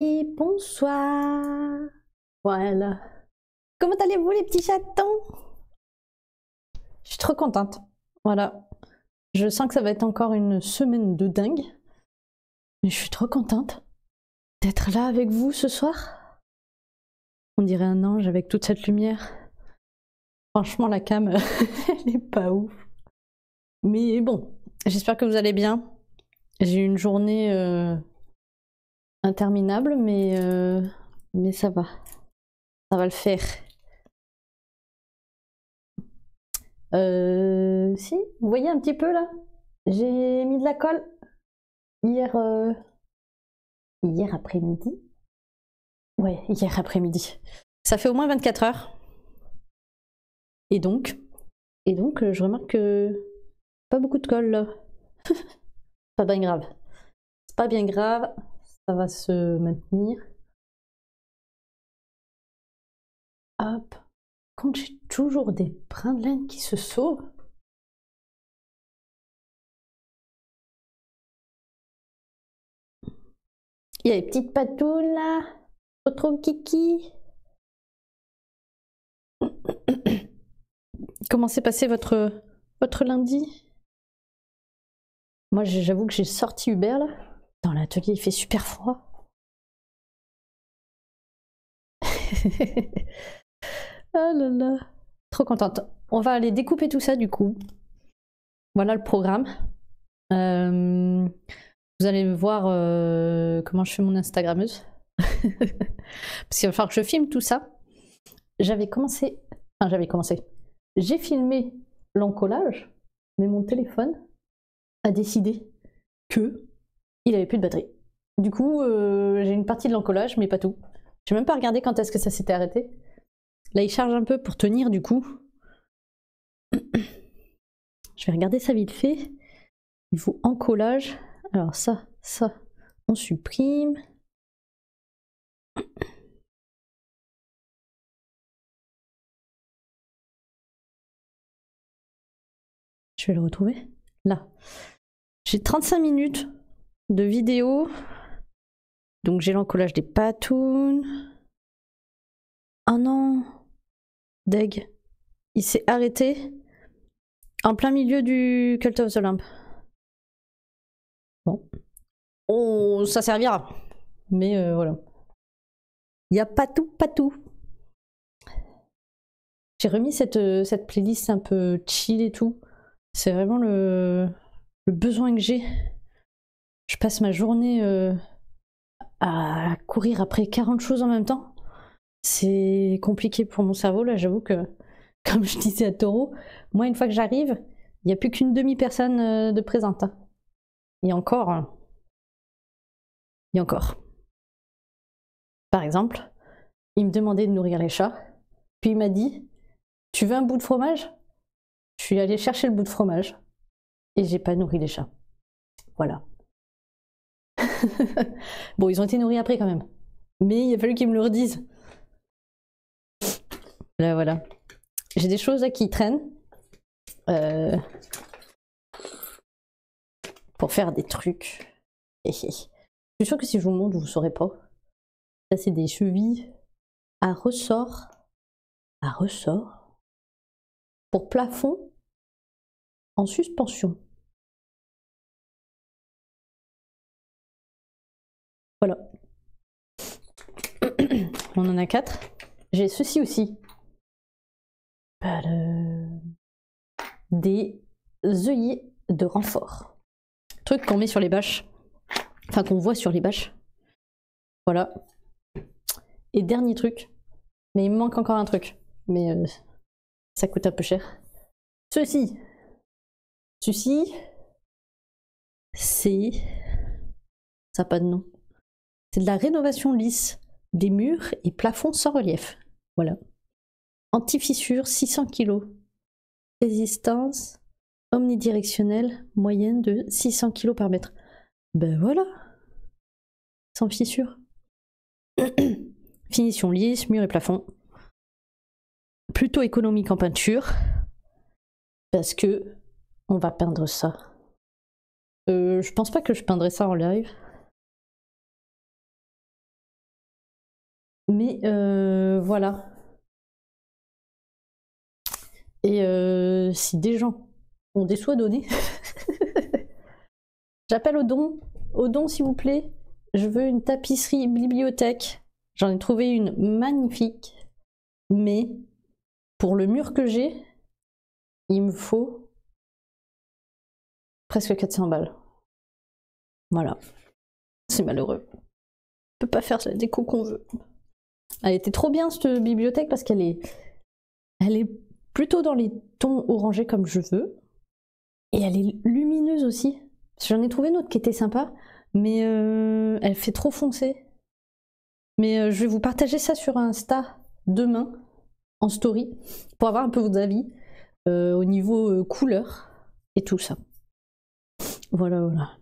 Et bonsoir. Voilà. Comment allez-vous les petits chatons? Je suis trop contente. Voilà. Je sens que ça va être encore une semaine de dingue. Mais je suis trop contente d'être là avec vous ce soir. On dirait un ange avec toute cette lumière. Franchement, la cam, elle est pas ouf. Mais bon, j'espère que vous allez bien. J'ai eu une journée interminable, mais ça va. Ça va le faire. Si, vous voyez un petit peu là? J'ai mis de la colle hier, hier après-midi. Ouais, hier après-midi. Ça fait au moins 24 heures. Et donc, je remarque que pas beaucoup de colle là. Pas bien grave. C'est pas bien grave, ça va se maintenir. Hop. Quand j'ai toujours des brins de laine qui se sauvent. Il y a les petites patounes là. Trop kiki. Comment s'est passé votre lundi? Moi j'avoue que j'ai sorti Hubert là. Dans l'atelier il fait super froid. Ah là là. Trop contente. On va aller découper tout ça du coup. Voilà le programme. Vous allez voir comment je fais mon Instagrammeuse. Parce qu'il va falloir que je filme tout ça. J'avais commencé. J'ai filmé l'encollage, mais mon téléphone a décidé que il avait plus de batterie. Du coup, j'ai une partie de l'encollage, mais pas tout. J'ai même pas regardé quand est-ce que ça s'était arrêté. Là, il charge un peu pour tenir, du coup. Je vais regarder ça vite fait. Niveau encollage. Alors ça, on supprime. Je vais le retrouver. Là. J'ai 35 minutes de vidéo. Donc j'ai l'encollage des patounes. Oh non. Deg. Il s'est arrêté en plein milieu du Cult of the Lamp. Bon. Oh, ça servira. Mais voilà. Il n'y a pas tout. J'ai remis cette playlist un peu chill et tout. C'est vraiment le besoin que j'ai. Je passe ma journée à courir après 40 choses en même temps. C'est compliqué pour mon cerveau, là, j'avoue que, comme je disais à Taureau, moi, une fois que j'arrive, il n'y a plus qu'une demi-personne de présente. Hein. Et encore. Et encore. Par exemple, il me demandait de nourrir les chats, puis il m'a dit, tu veux un bout de fromage? Je suis allée chercher le bout de fromage, et j'ai pas nourri les chats. Voilà. Bon, ils ont été nourris après quand même. Mais il a fallu qu'ils me le redisent. Là, voilà. J'ai des choses là qui traînent. Pour faire des trucs. Je suis sûre que si je vous montre, vous ne saurez pas. Ça, c'est des chevilles à ressort. À ressort. Pour plafond en suspension. Voilà. On en a 4. J'ai ceci aussi. Des œillets de renfort. Truc qu'on met sur les bâches. Enfin, qu'on voit sur les bâches. Voilà. Et dernier truc. Mais il me manque encore un truc. Mais ça coûte un peu cher. Ceci, c'est... Ça n'a pas de nom. C'est de la rénovation lisse des murs et plafonds sans relief. Voilà. Anti-fissure, 600 kg. Résistance omnidirectionnelle moyenne de 600 kg par mètre. Ben voilà. Sans fissure. Finition lisse, mur et plafond. Plutôt économique en peinture. Parce que on va peindre ça. Je pense pas que je peindrai ça en live. Mais voilà. Et si des gens ont des sous à donner, j'appelle au don s'il vous plaît. Je veux une tapisserie bibliothèque. J'en ai trouvé une magnifique. Mais pour le mur que j'ai, il me faut presque 400 balles. Voilà. C'est malheureux. On peut pas faire la déco qu'on veut. Elle était trop bien cette bibliothèque parce qu'elle est plutôt dans les tons orangés comme je veux. Et elle est lumineuse aussi. J'en ai trouvé une autre qui était sympa, mais elle fait trop foncé. Mais je vais vous partager ça sur Insta demain, en story, pour avoir un peu vos avis au niveau couleur et tout ça. Voilà, voilà.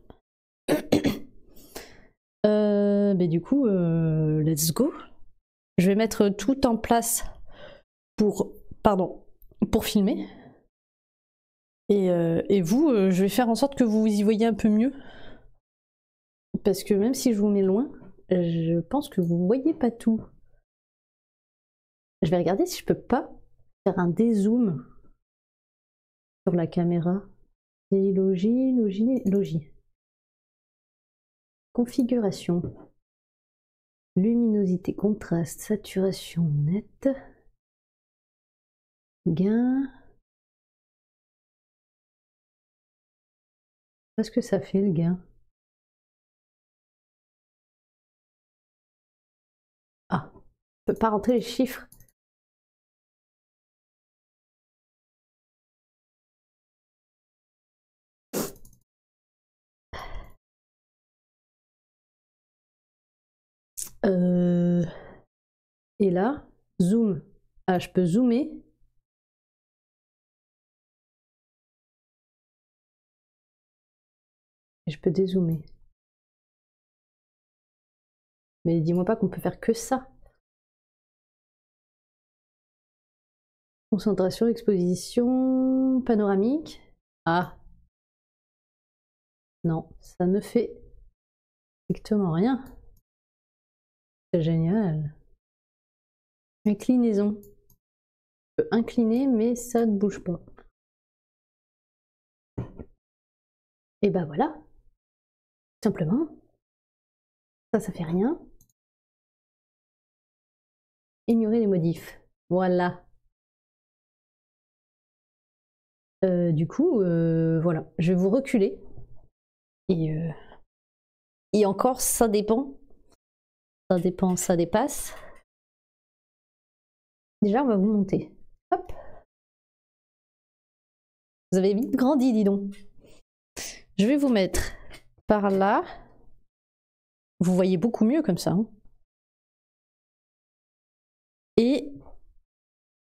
Mais du coup, let's go. Je vais mettre tout en place pour filmer. Et vous, je vais faire en sorte que vous y voyez un peu mieux. Parce que même si je vous mets loin, je pense que vous voyez pas tout. Je vais regarder si je peux pas faire un dézoom sur la caméra. Logis. Configuration. Luminosité, contraste, saturation nette. Gain. Qu'est-ce que ça fait le gain? Ah, je peux pas rentrer les chiffres. Et là, zoom. Ah, je peux zoomer. Et je peux dézoomer. Mais dis-moi pas qu'on peut faire que ça. Concentration, exposition, panoramique. Ah. Non, ça ne fait strictement rien. C'est génial. Inclinaison. Je peux incliner, mais ça ne bouge pas. Et bah voilà. Simplement. Ça fait rien. Ignorer les modifs. Voilà. Du coup, voilà. Je vais vous reculer. Et encore, ça dépend. Ça dépend, ça dépasse. Déjà, on va vous monter. Hop. Vous avez vite grandi, dis donc. Je vais vous mettre par là. Vous voyez beaucoup mieux comme ça. Hein. Et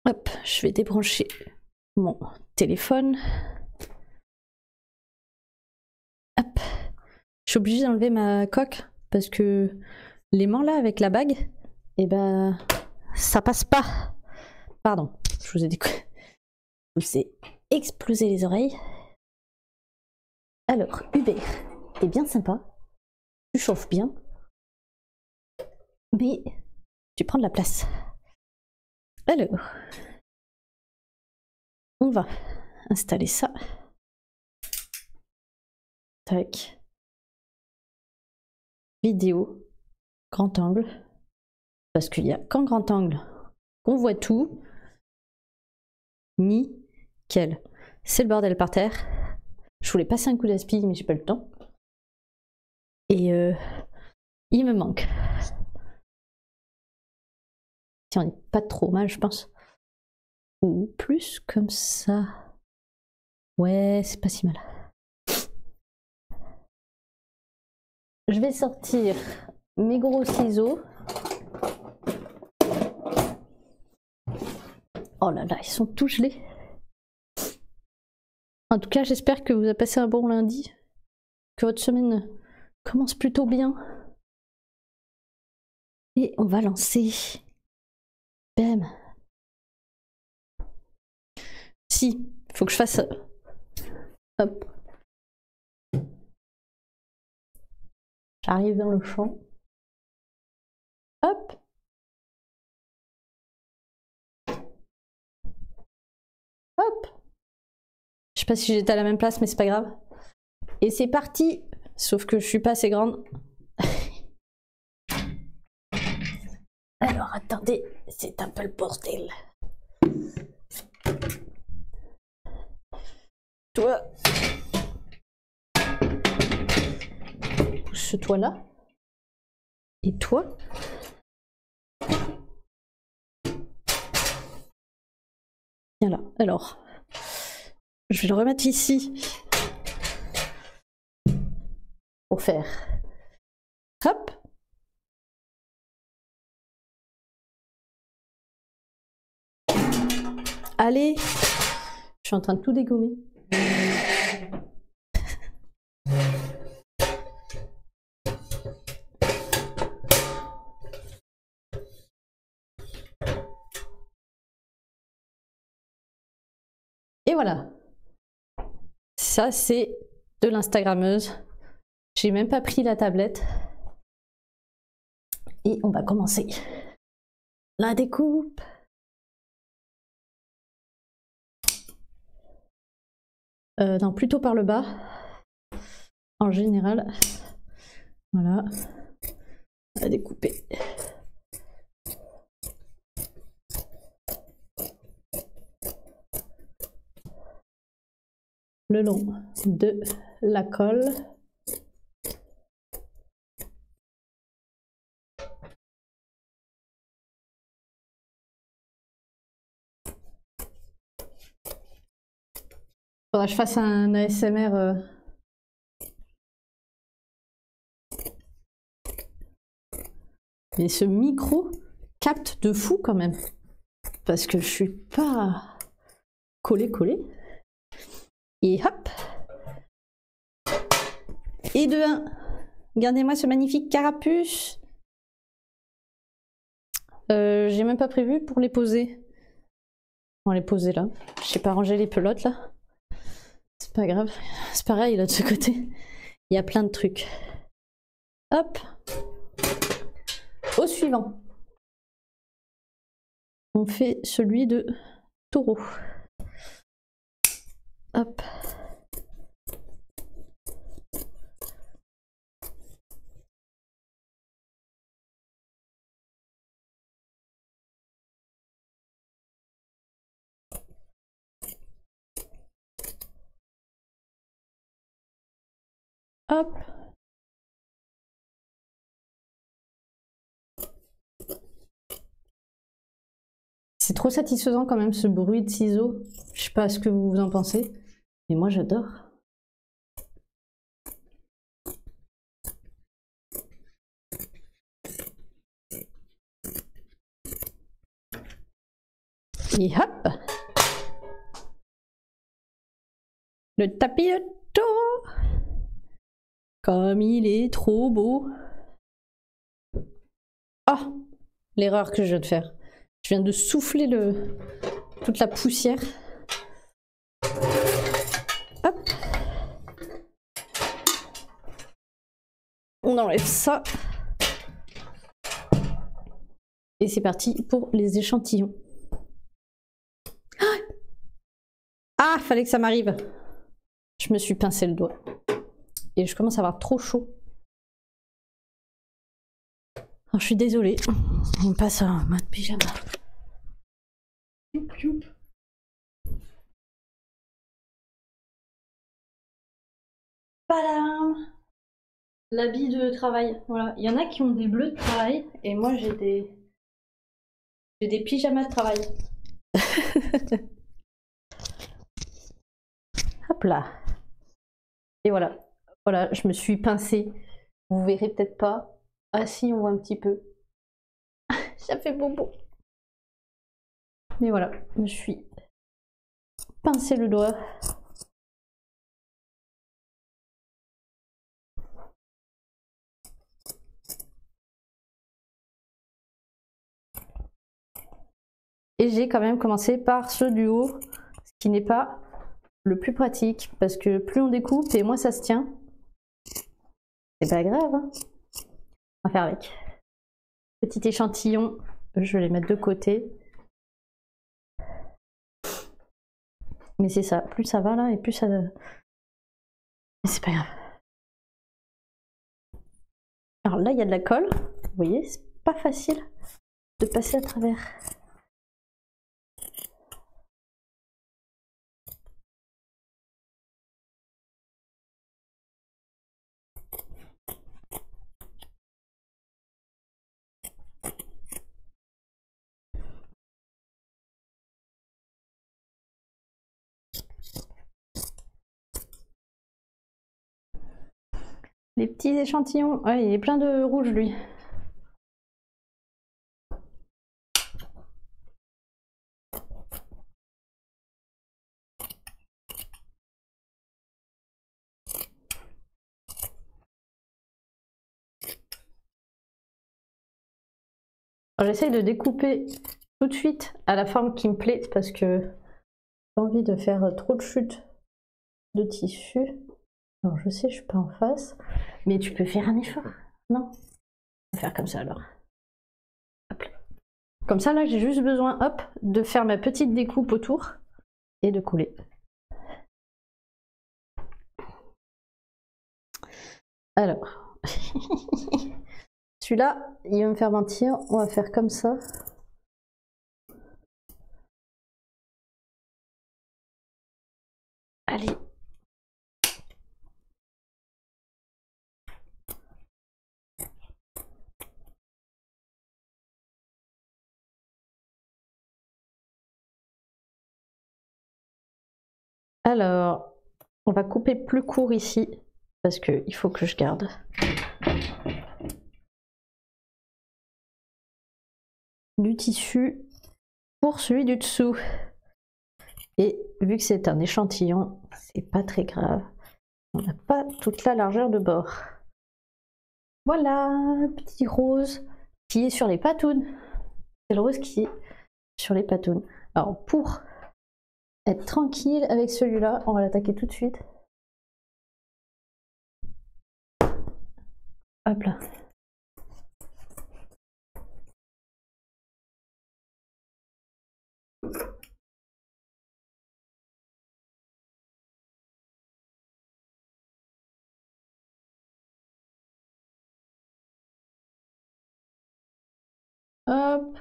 hop, je vais débrancher mon téléphone. Hop. Je suis obligée d'enlever ma coque parce que l'aimant là avec la bague, eh ben, ça passe pas. Pardon, je vous ai explosé les oreilles. Alors, Hubert, t'es bien sympa. Tu chauffes bien. Mais tu prends de la place. Alors, on va installer ça. Tac. Vidéo, grand angle. Parce qu'il n'y a qu'en grand angle qu'on voit tout. Nickel. C'est le bordel par terre. Je voulais passer un coup d'aspi, mais j'ai pas le temps. Et il me manque. Si on n'est pas trop mal, je pense. Ou plus comme ça. Ouais, c'est pas si mal. Je vais sortir mes gros ciseaux. Oh là là, ils sont tout gelés. En tout cas, j'espère que vous avez passé un bon lundi. Que votre semaine commence plutôt bien. Et on va lancer. Bam. Si, il faut que je fasse. Hop. J'arrive dans le champ. Hop. Hop. Je sais pas si j'étais à la même place, mais c'est pas grave. Et c'est parti. Sauf que je suis pas assez grande. Alors attendez, c'est un peu le bordel. Toi, pousse-toi là. Et toi, viens là. Alors, je vais le remettre ici pour faire. Hop. Allez, je suis en train de tout dégommer. Et voilà. Ça, c'est de l'instagrammeuse. J'ai même pas pris la tablette. Et on va commencer. La découpe. Non, plutôt par le bas. En général. Voilà. On va découper. Le long de la colle. Faudra que je fasse un ASMR. Mais ce micro capte de fou quand même. Parce que je suis pas collé. Et hop. Et de 1. Regardez-moi ce magnifique carapuce. J'ai même pas prévu pour les poser. On va les poser là. Je sais pas ranger les pelotes là. C'est pas grave. C'est pareil là de ce côté. Il y a plein de trucs. Hop. Au suivant. On fait celui de taureau. Hop. Hop. C'est trop satisfaisant quand même ce bruit de ciseaux. Je sais pas ce que vous en pensez, mais moi j'adore. Et hop. Le tapis de taureau. Comme il est trop beau. Oh, l'erreur que je viens de faire. Je viens de souffler toute la poussière. Hop. On enlève ça. Et c'est parti pour les échantillons. Ah, fallait que ça m'arrive. Je me suis pincé le doigt. Et je commence à avoir trop chaud. Alors, je suis désolée. On passe en mode pyjama. Youp, youp. Padam! L'habit de travail. Voilà. Il y en a qui ont des bleus de travail. Et moi, j'ai des pyjamas de travail. Hop là. Et voilà. Voilà, je me suis pincée. Vous verrez peut-être pas. Ah si, on voit un petit peu. Ça fait bobo. Mais voilà, je me suis pincé le doigt. Et j'ai quand même commencé par ceux du haut, ce qui n'est pas le plus pratique, parce que plus on découpe et moins ça se tient. C'est pas grave, hein. On va faire avec. Petit échantillon, je vais les mettre de côté. Mais c'est ça, plus ça va là et plus ça... Mais c'est pas grave. Alors là, il y a de la colle. Vous voyez, c'est pas facile de passer à travers. Les petits échantillons. Ouais, il est plein de rouge lui. J'essaye de découper tout de suite à la forme qui me plaît parce que j'ai pas envie de faire trop de chutes de tissu. Alors je sais, je suis pas en face, mais tu peux faire un effort, non? On va faire comme ça alors. Hop là. Comme ça, là, j'ai juste besoin, hop, de faire ma petite découpe autour et de couler. Alors, celui-là, il va me faire mentir. On va faire comme ça. Allez. Alors, on va couper plus court ici parce qu'il faut que je garde. Du tissu pour celui du dessous. Et vu que c'est un échantillon, c'est pas très grave. On n'a pas toute la largeur de bord. Voilà, petit rose qui est sur les patounes. C'est le rose qui est sur les patounes. Alors pour être tranquille avec celui-là, on va l'attaquer tout de suite. Hop là. Hop.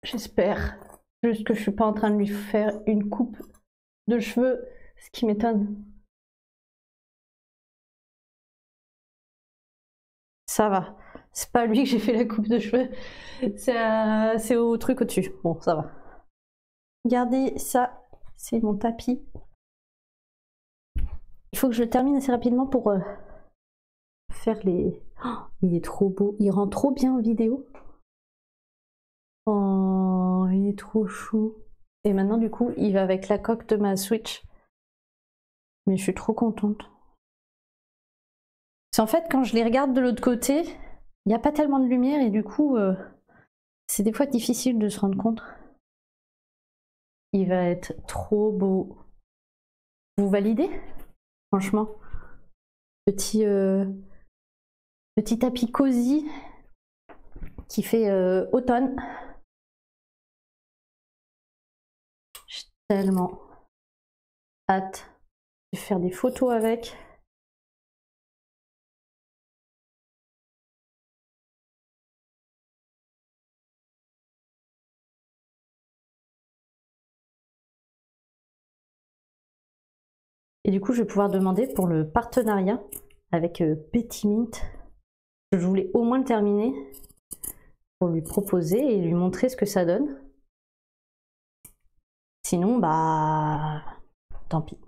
J'espère juste que je suis pas en train de lui faire une coupe de cheveux, ce qui m'étonne. Ça va. C'est pas à lui que j'ai fait la coupe de cheveux. C'est au truc au-dessus. Bon, ça va. Regardez ça, c'est mon tapis. Il faut que je le termine assez rapidement pour faire les... Oh, il est trop beau. Il rend trop bien en vidéo. Oh, il est trop chou. Et maintenant, du coup, il va avec la coque de ma Switch. Mais je suis trop contente. C'est en fait, quand je les regarde de l'autre côté, il n'y a pas tellement de lumière et du coup, c'est des fois difficile de se rendre compte. Il va être trop beau. Vous validez? Franchement. Petit, petit tapis cosy qui fait automne. J'ai tellement hâte de faire des photos avec. Et du coup, je vais pouvoir demander pour le partenariat avec Petit Mint. Je voulais au moins le terminer pour lui proposer et lui montrer ce que ça donne. Sinon, bah, tant pis.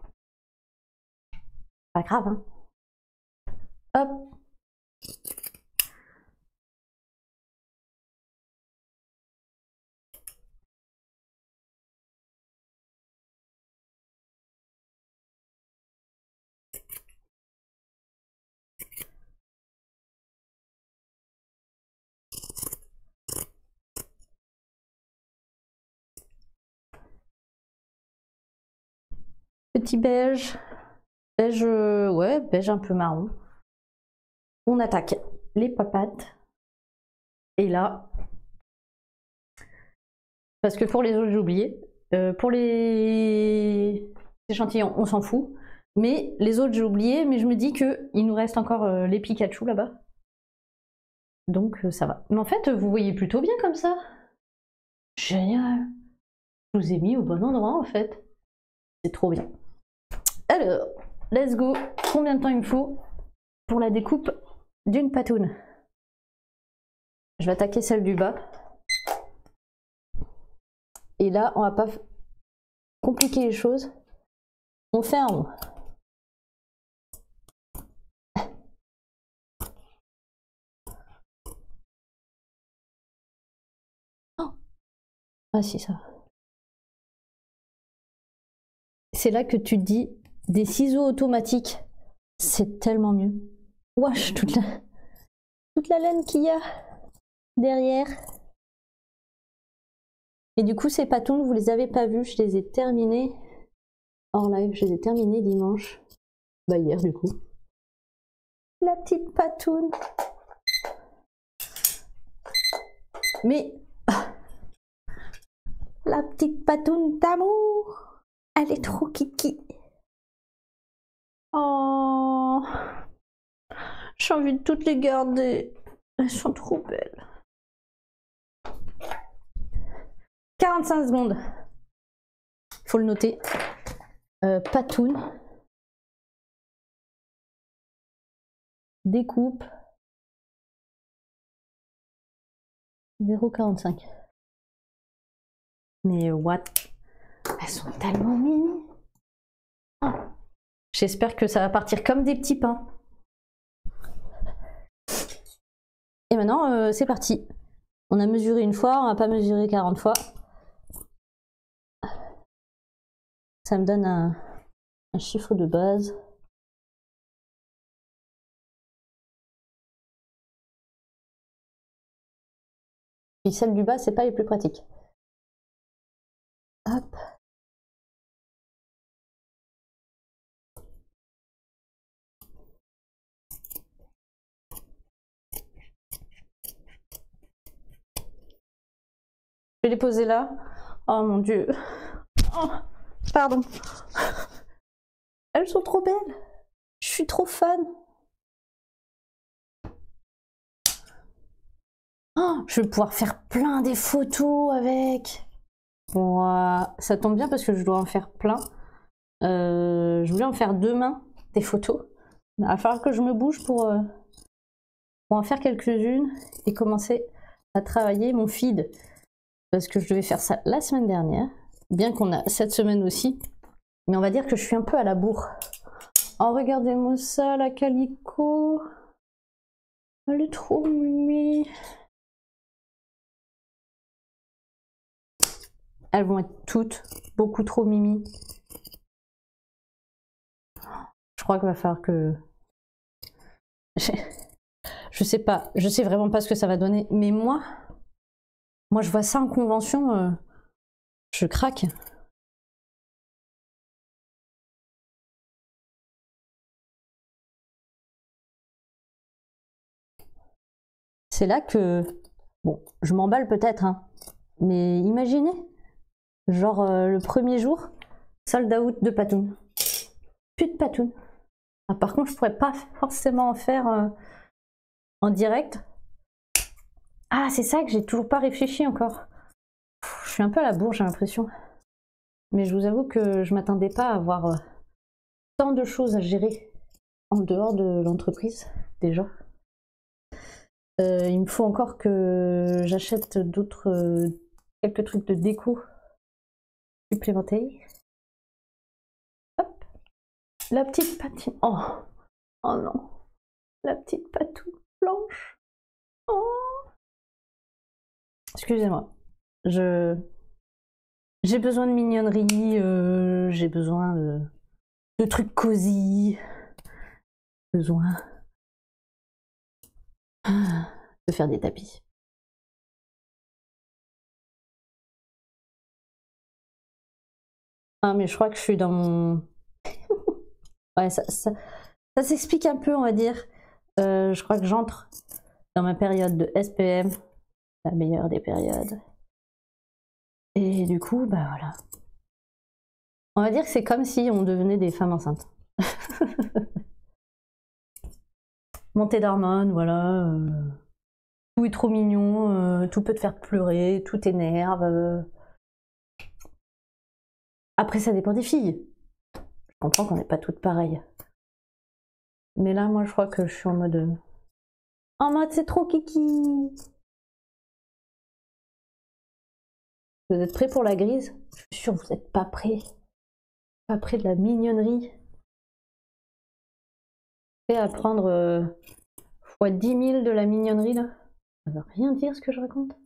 Pas grave, hein. Hop. Petit beige. Beige, ouais, beige un peu marron. On attaque les papates. Et là, parce que pour les autres j'ai oublié, pour les échantillons on s'en fout, mais les autres j'ai oublié, mais je me dis que il nous reste encore les Pikachu là-bas. Donc ça va. Mais en fait vous voyez plutôt bien comme ça. Génial. Je vous ai mis au bon endroit en fait. C'est trop bien. Alors, let's go. Combien de temps il me faut pour la découpe d'une patoune? Je vais attaquer celle du bas. Et là, on va pas compliquer les choses. On fait un rond. Oh, ah si, ça. C'est là que tu te dis, des ciseaux automatiques, c'est tellement mieux. Wesh, toute la laine qu'il y a derrière. Et du coup, ces patounes, vous les avez pas vues, je les ai terminées hors live, je les ai terminées dimanche. Bah hier du coup. La petite patoune. Mais la petite patoune d'amour, elle est trop kiki. Oh, j'ai envie de toutes les garder. Elles sont trop belles. 45 secondes. Faut le noter. Patoune. Découpe. 0,45. Mais what? Elles sont tellement mini. Oh. J'espère que ça va partir comme des petits pains. Et maintenant, c'est parti. On a mesuré une fois, on n'a pas mesuré 40 fois. Ça me donne un chiffre de base. Et celles du bas, c'est pas les plus pratiques. Hop. Je vais les poser là. Oh mon dieu. Oh, pardon. Elles sont trop belles. Je suis trop fan. Oh, je vais pouvoir faire plein des photos avec. Wow. Ça tombe bien parce que je dois en faire plein. Je voulais en faire demain des photos. Il va falloir que je me bouge pour en faire quelques-unes et commencer à travailler mon feed. Parce que je devais faire ça la semaine dernière. Bien qu'on a cette semaine aussi. Mais on va dire que je suis un peu à la bourre. Oh, regardez-moi ça, la Calico. Elle est trop mimi. Elles vont être toutes beaucoup trop mimi. Je crois qu'il va falloir que... Je sais pas, je sais vraiment pas ce que ça va donner. Mais moi je vois ça en convention, je craque. C'est là que... Bon, je m'emballe peut-être, hein. Mais imaginez, genre le premier jour, sold out de patoun. Plus de patoun. Ah, par contre, je pourrais pas forcément en faire en direct. Ah, c'est ça que j'ai toujours pas réfléchi encore. Je suis un peu à la bourre, j'ai l'impression. Mais je vous avoue que je m'attendais pas à avoir tant de choses à gérer en dehors de l'entreprise, déjà. Il me faut encore que j'achète d'autres... quelques trucs de déco supplémentaires. Hop. La petite patine. Oh, oh non. La petite patoune blanche. Oh. Excusez-moi. J'ai besoin de mignonnerie, j'ai besoin de trucs cosy, besoin de faire des tapis. Ah mais je crois que je suis dans mon Ouais, ça s'explique un peu, on va dire. Je crois que j'entre dans ma période de SPM, la meilleure des périodes. Et du coup, bah voilà. On va dire que c'est comme si on devenait des femmes enceintes. Montée d'hormones, voilà. Tout est trop mignon, tout peut te faire pleurer, tout t'énerve. Après, ça dépend des filles. Je comprends qu'on n'est pas toutes pareilles. Mais là, moi, je crois que je suis en mode... En mode, c'est trop kiki. Vous êtes prêts pour la grise? Je suis sûre que vous n'êtes pas prêts. Pas prêts de la mignonnerie. Prêts à prendre fois 10 000 de la mignonnerie, là? Ça veut rien dire, ce que je raconte.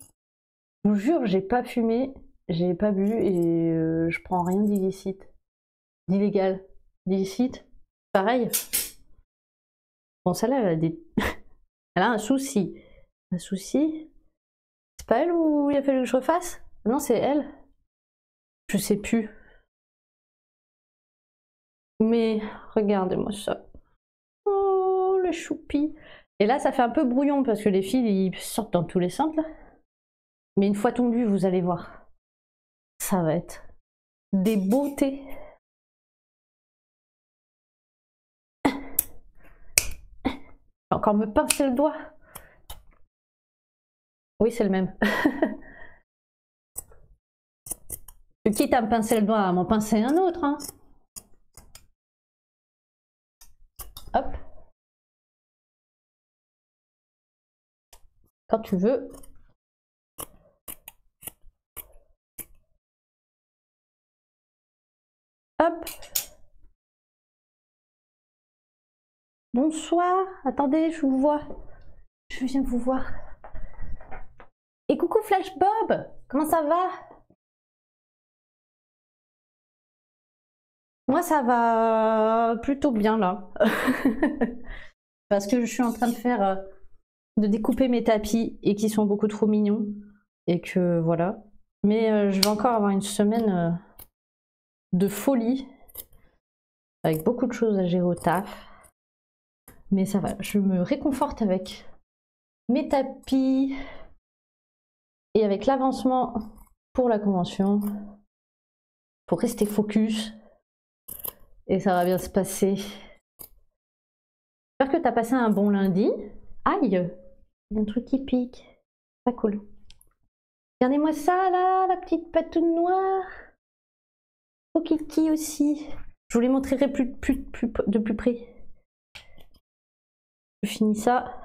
Je vous jure, j'ai pas fumé, j'ai pas bu et je prends rien d'illicite. D'illégal. D'illicite, pareil. Bon, celle-là, elle a des... elle a un souci. Un souci? C'est pas elle où il a fallu que je refasse? Non, c'est elle. Je sais plus. Mais regardez-moi ça. Oh, le choupi. Et là, ça fait un peu brouillon parce que les fils, ils sortent dans tous les sens, là. Mais une fois tondu, vous allez voir. Ça va être des beautés. Je vais encore me pincer le doigt. Oui, c'est le même. Quitte à me pincer le doigt, à m'en pincer un autre. Hein. Hop. Quand tu veux. Hop. Bonsoir. Attendez, je vous vois. Je viens vous voir. Et coucou Flash Bob. Comment ça va? Moi, ça va plutôt bien là. Parce que je suis en train de faire... de découper mes tapis et qui sont beaucoup trop mignons. Et que voilà. Mais je vais encore avoir une semaine de folie. Avec beaucoup de choses à gérer au taf. Mais ça va, je me réconforte avec mes tapis et avec l'avancement pour la convention. Pour rester focus. Et ça va bien se passer. J'espère que tu as passé un bon lundi. Aïe, il y a un truc qui pique. Pas cool. Regardez-moi ça là, la petite patoune noire. Oh Kiki aussi. Je vous les montrerai de plus près. Je finis ça.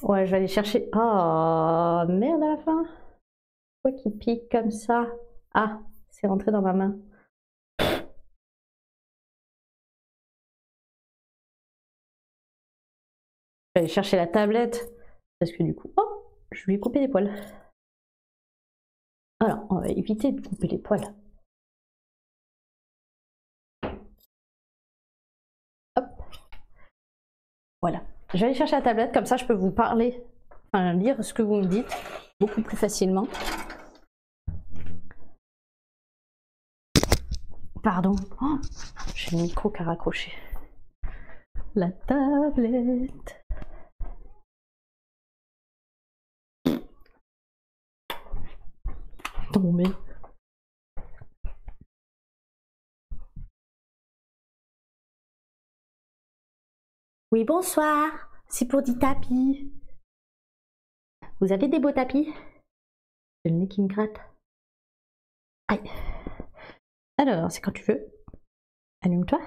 Ouais, je vais aller chercher. Oh merde à la fin. Quoi qui pique comme ça? Ah, c'est rentré dans ma main. Je vais aller chercher la tablette. Parce que du coup, oh, je lui ai coupé les poils. Alors, on va éviter de couper les poils. Hop. Voilà. Je vais aller chercher la tablette, comme ça je peux vous parler, enfin lire ce que vous me dites beaucoup plus facilement. Pardon. Oh, j'ai le micro qui a raccroché. La tablette. Tombé. Oui, bonsoir. C'est pour des tapis. Vous avez des beaux tapis? J'ai le nez qui me gratte. Aïe. Alors, c'est quand tu veux. Allume-toi.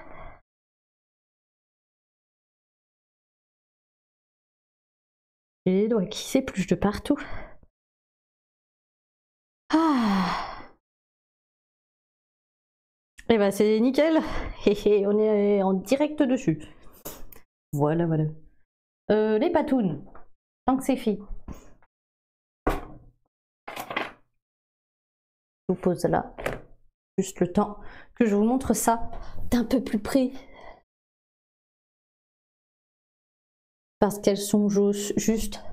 J'ai les doigts qui s'épluchent de partout. Ah. Et bah c'est nickel. On est en direct dessus. Voilà, voilà. Les patounes. Tant que c'est fait. Je vous pose là. Juste le temps que je vous montre ça d'un peu plus près. Parce qu'elles sont juste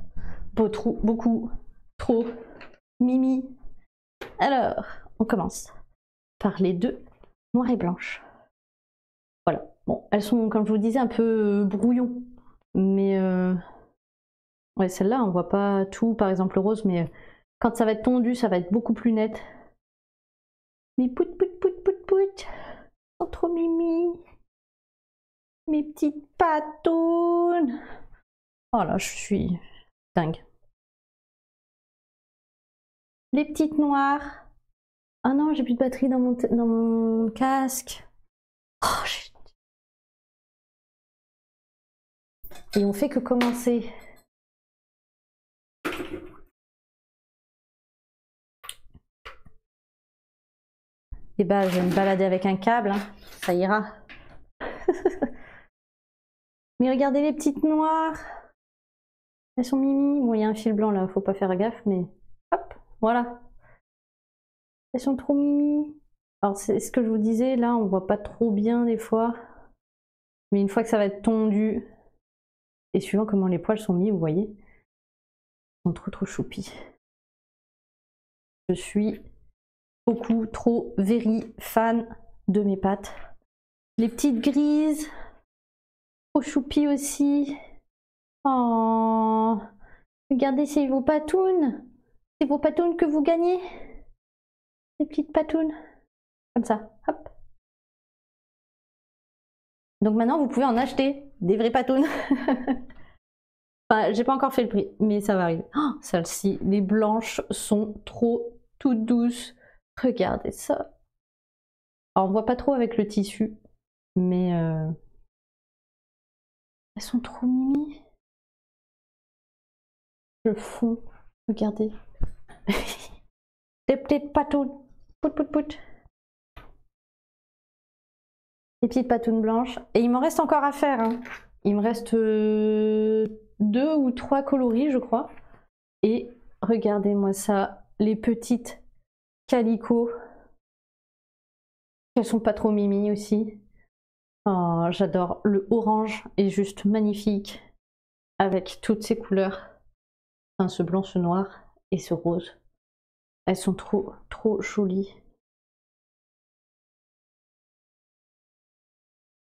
beaucoup trop mimi. Alors, on commence par les deux noires et blanches. Voilà. Bon, elles sont, comme je vous disais, un peu brouillon. Mais ouais, celle-là, on voit pas tout, par exemple le rose, mais quand ça va être tondu, ça va être beaucoup plus net. Mais pout pout pout pout pout. Oh, trop mimi. Mes petites patounes. Oh là, je suis dingue. Les petites noires. Ah non, j'ai plus de batterie dans mon casque. Oh, et on fait que commencer. Et bah, je vais me balader avec un câble, hein. Ça ira. Mais regardez les petites noires. Elles sont mimi. Bon, il y a un fil blanc là, faut pas faire gaffe, mais hop, voilà. Elles sont trop mimi. Alors, c'est ce que je vous disais, là, on voit pas trop bien des fois. Mais une fois que ça va être tondu, et suivant comment les poils sont mis, vous voyez, ils sont trop choupis. Je suis beaucoup trop very fan de mes pattes. Les petites grises, trop choupies aussi. Oh, regardez, c'est vos patounes. C'est vos patounes que vous gagnez. Les petites patounes. Comme ça, hop. Donc maintenant, vous pouvez en acheter des vraies patounes. Enfin, j'ai pas encore fait le prix, mais ça va arriver. Oh, celles-ci, les blanches sont trop toutes douces. Regardez ça. Alors, on voit pas trop avec le tissu, mais elles sont trop mimi. Le fond, regardez. Des petites patounes. Pout pout pout. Les petites patounes blanches. Et il m'en reste encore à faire, hein. Il me reste 2 ou 3 coloris, je crois. Et regardez-moi ça, les petites calico. Elles sont pas trop mimi aussi. Oh, j'adore. Le orange est juste magnifique. Avec toutes ces couleurs. Enfin, ce blanc, ce noir et ce rose. Elles sont trop jolies.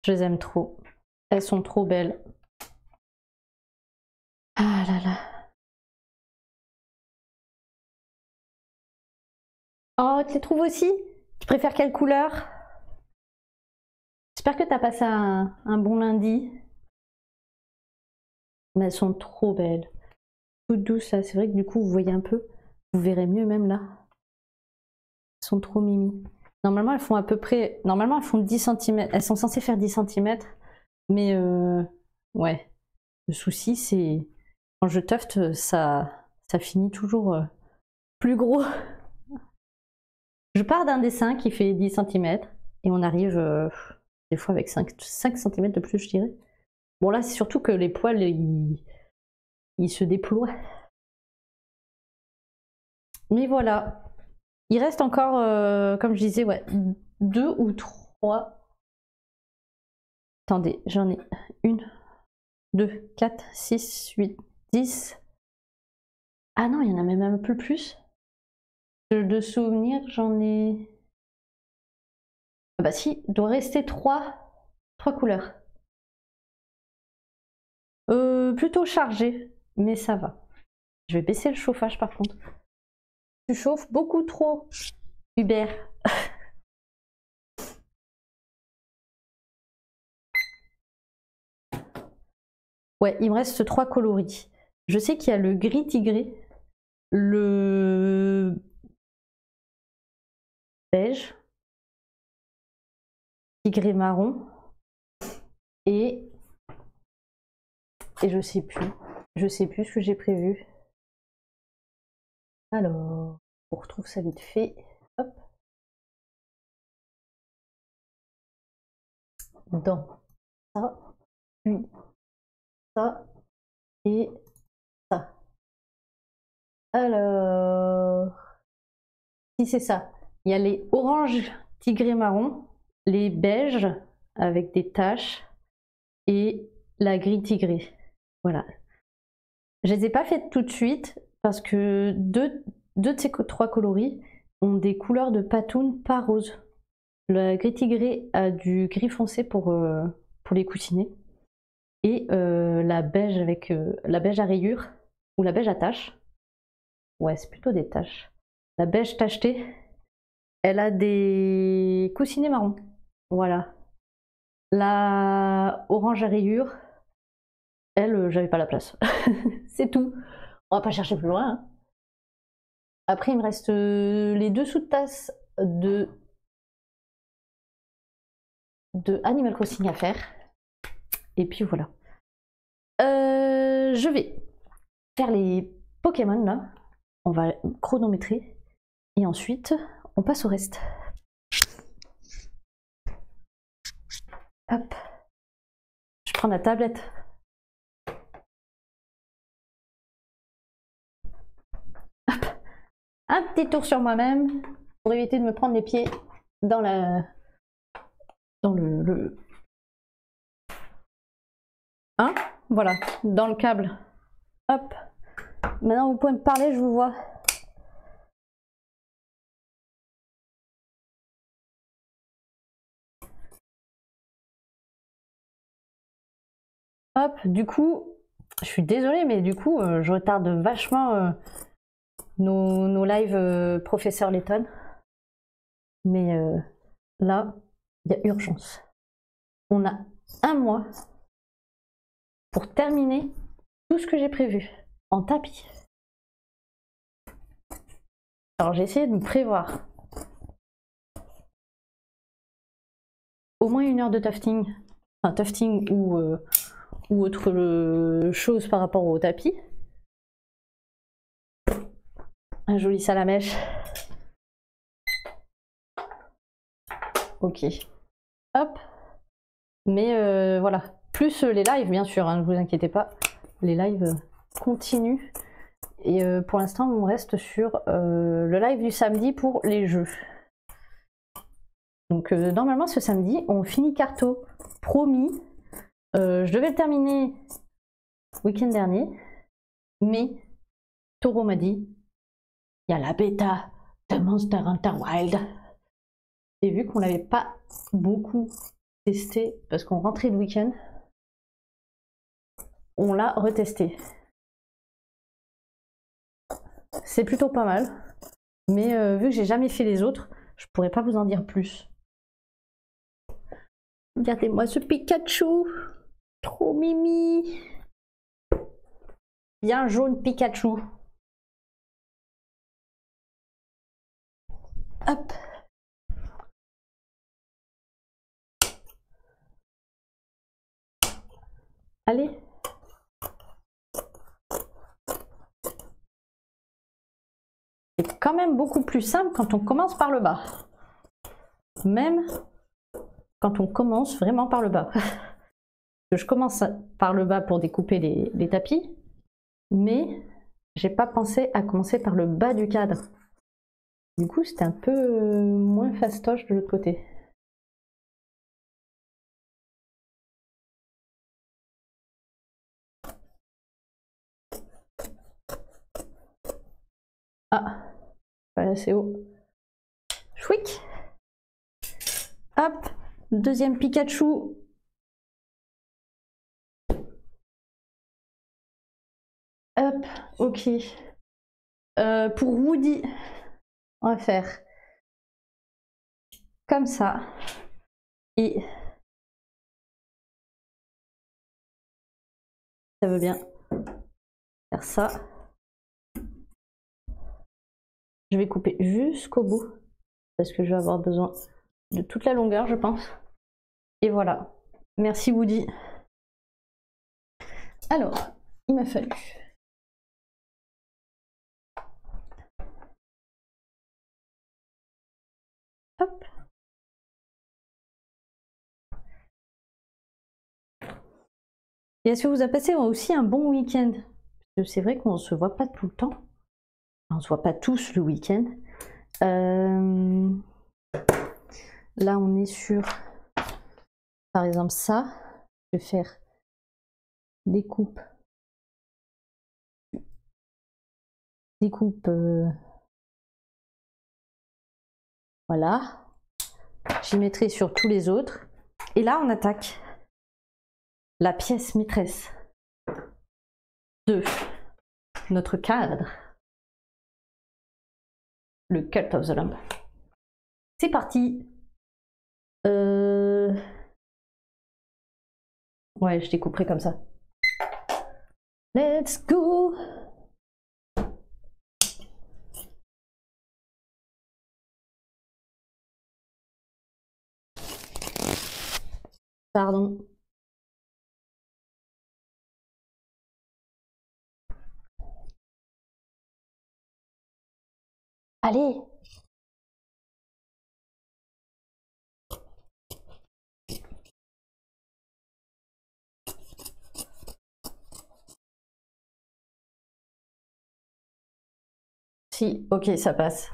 Je les aime trop. Elles sont trop belles. Ah là là. Oh, tu les trouves aussi? Tu préfères quelle couleur? J'espère que tu as passé un bon lundi. Mais elles sont trop belles. Toutes douces, là. C'est vrai que du coup, vous voyez un peu. Vous verrez mieux même là. Elles sont trop mimi. Normalement, elles font à peu près... Normalement, elles font 10 cm. Elles sont censées faire 10 cm. Mais ouais. Le souci, c'est... Quand je tufte, ça finit toujours plus gros. Je pars d'un dessin qui fait 10 cm. Et on arrive des fois avec 5 cm de plus, je dirais. Bon là, c'est surtout que les poils, ils se déploient. Mais voilà. Il reste encore, comme je disais, ouais, 2 ou 3. Attendez, j'en ai 1, 2, 4, 6, 8, 10. Ah non, il y en a même un peu plus. De souvenirs, j'en ai... Ah bah si, il doit rester 3 couleurs. Plutôt chargé, mais ça va. Je vais baisser le chauffage par contre. Tu chauffes beaucoup trop, Hubert. Ouais, il me reste 3 coloris. Je sais qu'il y a le gris tigré, le beige, tigré marron et je sais plus. Je sais plus ce que j'ai prévu. Alors, on retrouve ça vite fait. Hop. Dans ça, puis ça et ça. Alors, si c'est ça, il y a les oranges tigré marron, les beiges avec des taches et la gris tigré. Voilà. Je les ai pas faites tout de suite parce que deux de ces trois coloris ont des couleurs de patoun pas rose. La gris tigré a du gris foncé pour les coussinets. Et la beige avec la beige à rayures ou la beige à taches. Ouais, c'est plutôt des taches. La beige tachetée, elle a des coussinets marrons. Voilà. La orange à rayures, elle, j'avais pas la place. C'est tout. On va pas chercher plus loin. Hein. Après, il me reste les deux sous-tasses de Animal Crossing à faire. Et puis voilà. Je vais faire les Pokémon là. On va chronométrer. Et ensuite, on passe au reste. Hop. Je prends la tablette. Hop. Un petit tour sur moi-même pour éviter de me prendre les pieds dans la... dans le... Hein? Voilà, dans le câble. Hop. Maintenant, vous pouvez me parler, je vous vois. Hop, du coup, je suis désolée, mais du coup, je retarde vachement nos lives Professeur Layton. Mais là, il y a urgence. On a un mois pour terminer tout ce que j'ai prévu en tapis. Alors j'ai essayé de me prévoir au moins 1 heure de tufting, enfin tufting ou autre chose par rapport au tapis. Un joli salamèche. Ok. Hop. Mais voilà. Plus les lives, bien sûr, hein, ne vous inquiétez pas. Les lives continuent. Et pour l'instant, on reste sur le live du samedi pour les jeux. Donc normalement, ce samedi, on finit Carto. Promis. Je devais le terminer week-end dernier. Mais Taureau m'a dit, il y a la bêta de Monster Hunter Wild. Et vu qu'on l'avait pas beaucoup testé parce qu'on rentrait de week-end, on l'a retesté. C'est plutôt pas mal, mais vu que j'ai jamais fait les autres, je pourrais pas vous en dire plus. Regardez-moi ce Pikachu, trop mimi, bien jaune Pikachu. Hop. Allez. C'est quand même beaucoup plus simple quand on commence par le bas. Même quand on commence vraiment par le bas. Je commence par le bas pour découper les tapis, mais j'ai pas pensé à commencer par le bas du cadre. Du coup, c'était un peu moins fastoche de l'autre côté. Ah, pas assez haut. Chouic. Hop, deuxième Pikachu. Hop, ok. Pour Woody, on va faire comme ça. Et ça veut bien faire ça. Je vais couper jusqu'au bout parce que je vais avoir besoin de toute la longueur, je pense. Et voilà. Merci Woody. Alors, il m'a fallu hop. Et est-ce que vous avez passé aussi un bon week-end? C'est vrai qu'on ne se voit pas tout le temps. On ne se voit pas tous le week-end. Là, on est sur, par exemple, ça. Je vais faire des coupes découpe. Voilà. J'y mettrai sur tous les autres. Et là, on attaque la pièce maîtresse de notre cadre. Le Cult of the Lamb. C'est parti. Ouais, je découperai comme ça. Let's go. Pardon. Allez. Si, ok, ça passe.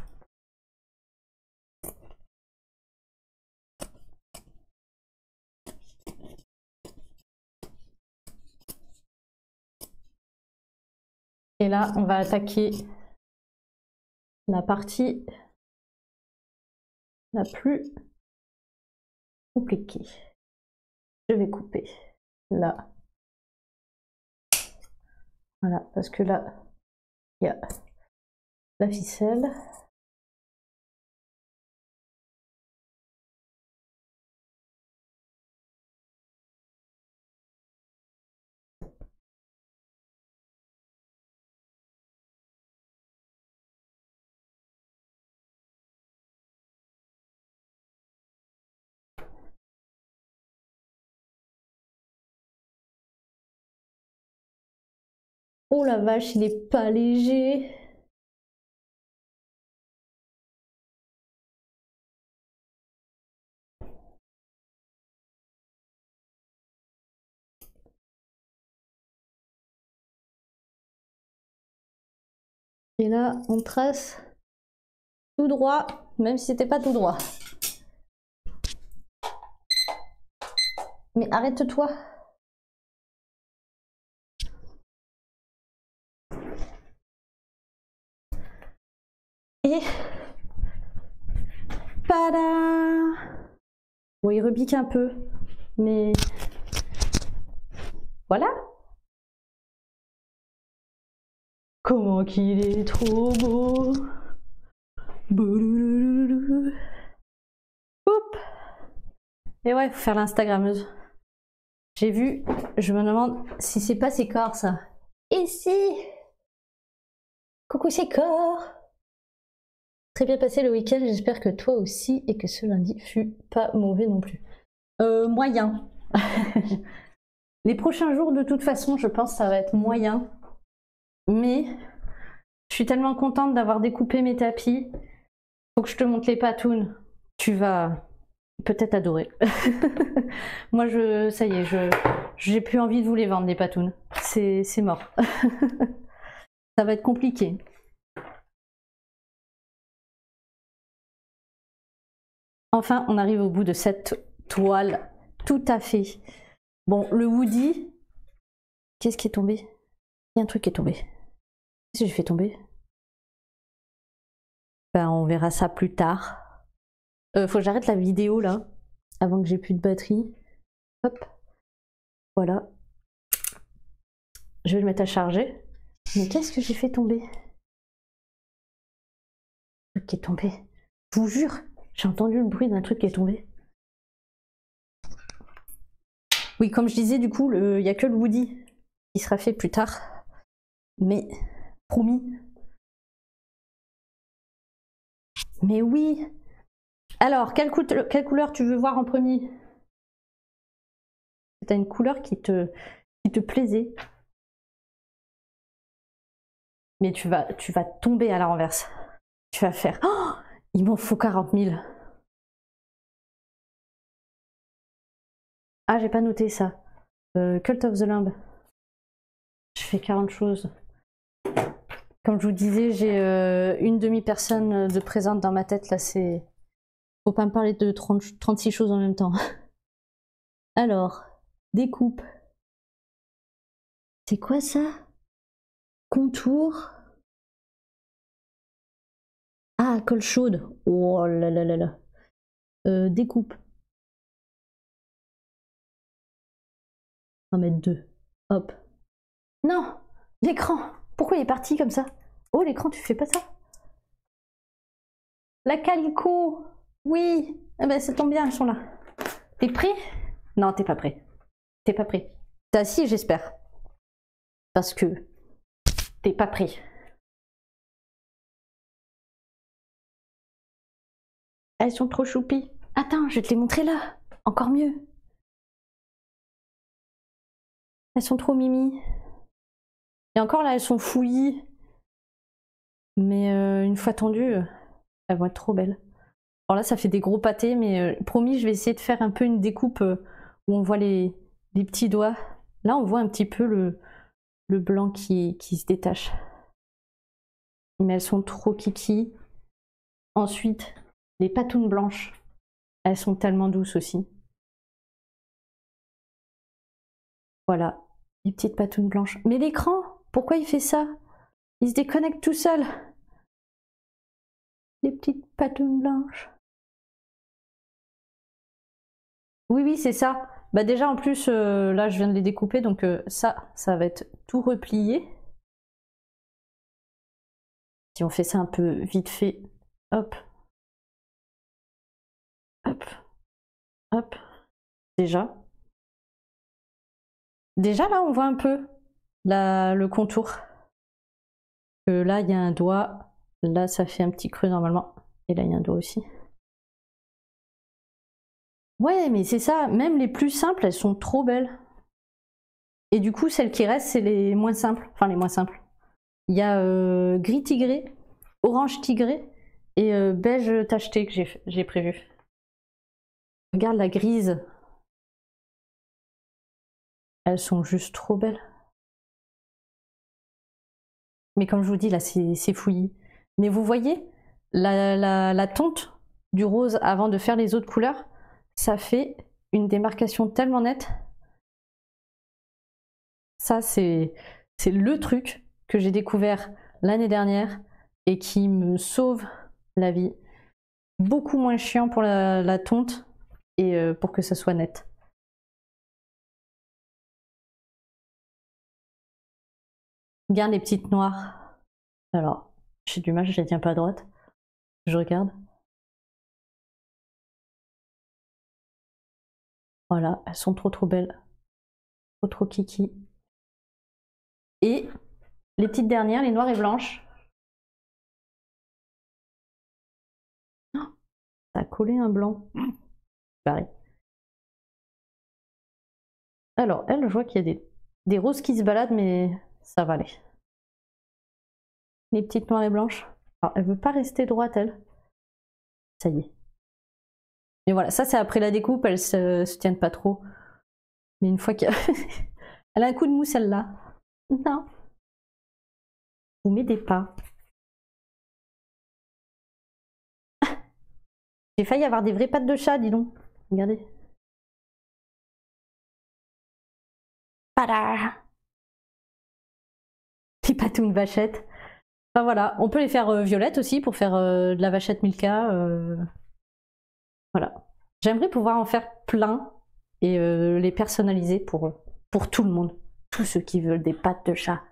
Et là, on va attaquer la partie la plus compliquée. Je vais couper là. Voilà, parce que là, il y a la ficelle. Oh la vache, il est pas léger. Et là, on trace tout droit, même si c'était pas tout droit. Mais arrête-toi. Et... Pada! Bon, il repique un peu, mais... Voilà. Comment qu'il est trop beau. Oup. Et ouais, faut faire l'instagrammeuse. J'ai vu, je me demande si c'est pas ses corps ça. Et si? Coucou ses corps. Très bien passé le week-end, j'espère que toi aussi et que ce lundi fut pas mauvais non plus. Moyen. Les prochains jours de toute façon, je pense que ça va être moyen. Mais je suis tellement contente d'avoir découpé mes tapis. Faut que je te montre les patounes. Tu vas peut-être adorer. Moi, ça y est, j'ai plus envie de vous les vendre, les patounes. C'est mort. Ça va être compliqué. Enfin, on arrive au bout de cette toile. Tout à fait. Bon, le Woody... Qu'est-ce qui est tombé? Il y a un truc qui est tombé. Qu'est-ce que j'ai fait tomber? Ben, on verra ça plus tard. Faut que j'arrête la vidéo, là, avant que j'ai plus de batterie. Hop. Voilà. Je vais le mettre à charger. Mais qu'est-ce que j'ai fait tomber? Un truc qui est tombé. Je vous jure, j'ai entendu le bruit d'un truc qui est tombé. Oui, comme je disais, du coup, il n'y a que le Woody qui sera fait plus tard. Mais, promis. Mais oui. Alors, quelle couleur tu veux voir en premier? T'as une couleur qui te plaisait. Mais tu vas tomber à la renverse. Tu vas faire... Oh, il m'en faut 40 000. Ah, j'ai pas noté ça. Cult of the Lamb. Je fais 40 choses. Comme je vous disais, j'ai une demi-personne de présente dans ma tête. Là, c'est... Faut pas me parler de 36 choses en même temps. Alors, découpe. C'est quoi ça? Contour. Ah, colle chaude. Oh là là là là. Découpe. On va mettre 2. Hop. Non, l'écran. Pourquoi il est parti comme ça? Oh, l'écran, tu fais pas ça? La calico. Oui. Eh ben, ça tombe bien, elles sont là. T'es prêt? Non, t'es pas prêt. T'es pas prêt. T'es assis, j'espère. Parce que t'es pas prêt. Elles sont trop choupies. Attends, je vais te les montrer là. Encore mieux. Elles sont trop mimi. Et encore là, elles sont fouillies. Mais une fois tendues, elles vont être trop belles. Alors là, ça fait des gros pâtés, mais promis, je vais essayer de faire un peu une découpe où on voit les petits doigts. Là, on voit un petit peu le blanc qui se détache. Mais elles sont trop kiki. Ensuite, les patounes blanches. Elles sont tellement douces aussi. Voilà, les petites patounes blanches. Mais l'écran, pourquoi il fait ça? Il se déconnecte tout seul. Les petites patounes blanches. Oui, oui, c'est ça. Bah déjà, en plus, là, je viens de les découper, donc ça va être tout replié. Si on fait ça un peu vite fait, hop, hop, hop, déjà. Déjà, là, on voit un peu le contour. Là, il y a un doigt. Là, ça fait un petit creux normalement. Et là, il y a un doigt aussi. Ouais, mais c'est ça. Même les plus simples, elles sont trop belles. Et du coup, celles qui restent, c'est les moins simples. Enfin, les moins simples. Il y a gris tigré, orange tigré et beige tacheté que j'ai prévu. Regarde la grise. Elles sont juste trop belles. Mais comme je vous dis, là, c'est fouillis. Mais vous voyez, la tonte du rose avant de faire les autres couleurs, ça fait une démarcation tellement nette. Ça, c'est le truc que j'ai découvert l'année dernière et qui me sauve la vie. Beaucoup moins chiant pour la tonte et pour que ça soit net. Regarde les petites noires. Alors, j'ai du mal, je les tiens pas à droite. Je regarde. Voilà, elles sont trop belles. Trop kiki. Et les petites dernières, les noires et blanches. Oh, ça a collé un blanc. Pareil. Alors, elle, je vois qu'il y a des roses qui se baladent, mais ça va aller. Les petites noires et blanches. Alors, elle veut pas rester droite, elle. Ça y est. Mais voilà, ça c'est après la découpe, elles se tiennent pas trop. Mais une fois qu'elle elle a un coup de mou, celle-là. Non. Vous m'aidez pas. J'ai failli avoir des vraies pattes de chat, dis donc. Regardez. Pada. Les patounes vachettes. Enfin voilà, on peut les faire violettes aussi pour faire de la vachette Milka. Voilà. J'aimerais pouvoir en faire plein et les personnaliser pour tout le monde. Tous ceux qui veulent des pattes de chat.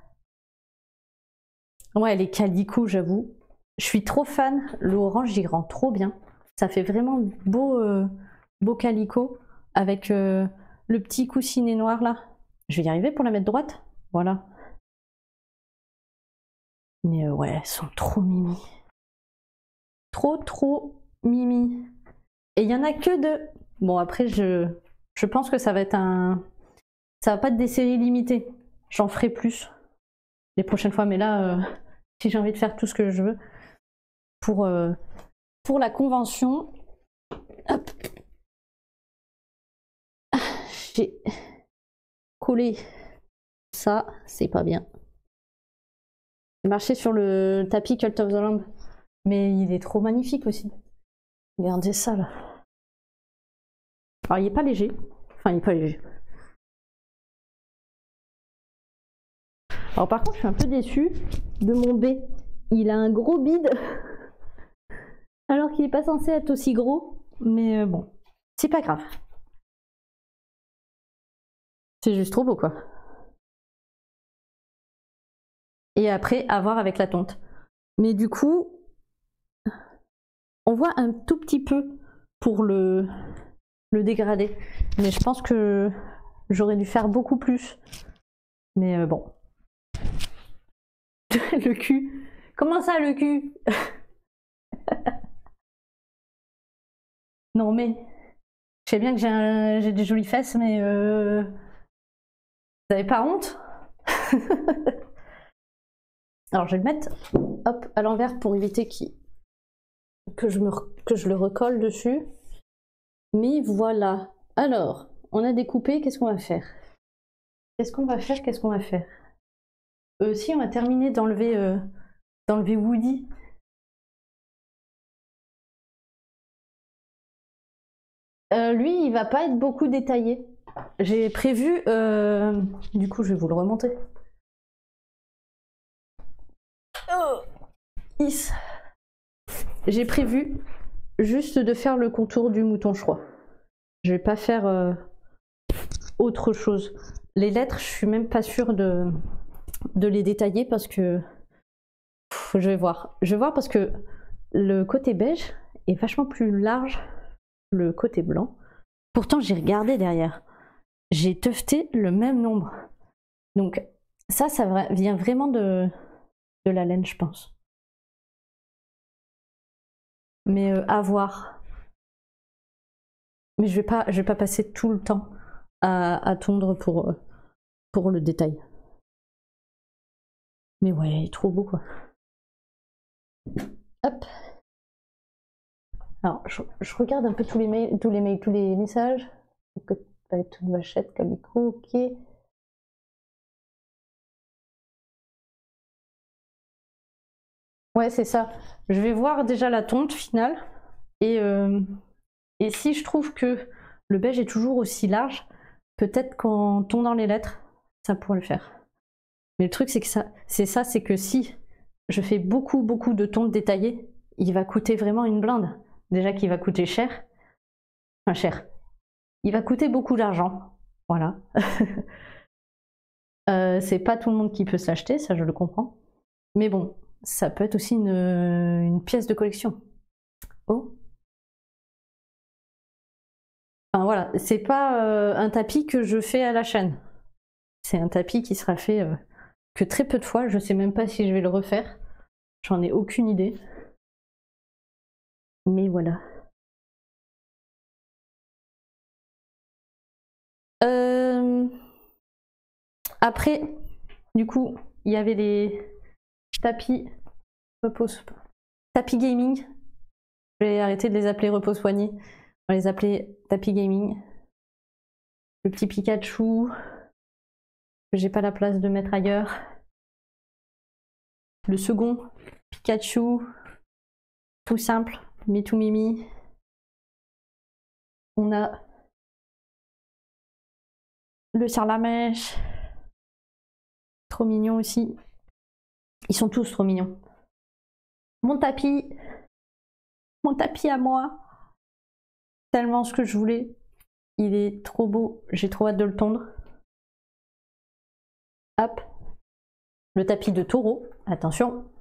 Ouais, les calicots, j'avoue. Je suis trop fan. L'orange, j'y rend trop bien. Ça fait vraiment beau calicot avec le petit coussinet noir là. Je vais y arriver pour la mettre droite. Voilà. Mais ouais, elles sont trop mimi. Trop mimi. Et il y en a que deux. Bon, après, je pense que ça va être ça va pas être des séries limitées. J'en ferai plus les prochaines fois. Mais là, si j'ai envie de faire tout ce que je veux pour la convention, hop, j'ai collé ça, c'est pas bien. J'ai marché sur le tapis Cult of the Lamb, mais il est trop magnifique aussi. Regardez ça là. Alors il est pas léger, enfin il est pas léger. Alors par contre je suis un peu déçue de mon B. Il a un gros bide. Alors qu'il est pas censé être aussi gros, mais bon, c'est pas grave. C'est juste trop beau quoi. Et après, à voir avec la tonte. Mais du coup, on voit un tout petit peu pour le dégrader. Mais je pense que j'aurais dû faire beaucoup plus. Mais bon. Le cul. Comment ça, le cul? Non mais, je sais bien que j'ai des jolies fesses, mais vous avez pas honte? Alors je vais le mettre hop, à l'envers pour éviter que je le recolle dessus. Mais voilà. Alors, on a découpé, qu'est-ce qu'on va faire? Qu'est-ce qu'on va faire? Qu'est-ce qu'on va faire? Si on va terminer d'enlever Woody. Lui, il va pas être beaucoup détaillé. J'ai prévu, du coup, je vais vous le remonter. Oh, j'ai prévu juste de faire le contour du mouton, je crois. Je vais pas faire autre chose. Les lettres, je suis même pas sûre de les détailler parce que je vais voir. Je vais voir parce que le côté beige est vachement plus large que le côté blanc. Pourtant, j'ai regardé derrière. J'ai tufté le même nombre. Donc ça vient vraiment de la laine, je pense. Mais à voir. Mais je vais pas passer tout le temps à tondre pour le détail. Mais ouais, il est trop beau quoi. Hop. Alors, je regarde un peu tous les mails, tous les messages. Toute vachette, calico, ok. Ouais, c'est ça. Je vais voir déjà la tonte finale. Et si je trouve que le beige est toujours aussi large, peut-être qu'en tondant les lettres, ça pourrait le faire. Mais le truc, c'est que c'est que si je fais beaucoup de tontes détaillées, il va coûter vraiment une blinde. Déjà qu'il va coûter cher. Enfin, cher. Il va coûter beaucoup d'argent. Voilà. C'est pas tout le monde qui peut se l'acheter, ça je le comprends. Mais bon, ça peut être aussi une pièce de collection. Oh. Enfin voilà, c'est pas un tapis que je fais à la chaîne. C'est un tapis qui sera fait que très peu de fois. Je sais même pas si je vais le refaire. J'en ai aucune idée. Mais voilà. Après, du coup, il y avait les tapis tapis gaming. Je vais arrêter de les appeler repose-poignet. On va les appeler tapis gaming. Le petit Pikachu que j'ai pas la place de mettre ailleurs. Le second Pikachu, tout simple, Mitou Mimi. On a le Sarlamèche, trop mignon aussi. Ils sont tous trop mignons. Mon tapis à moi, tellement ce que je voulais. Il est trop beau, j'ai trop hâte de le tondre. Hop, le tapis de taureau, attention.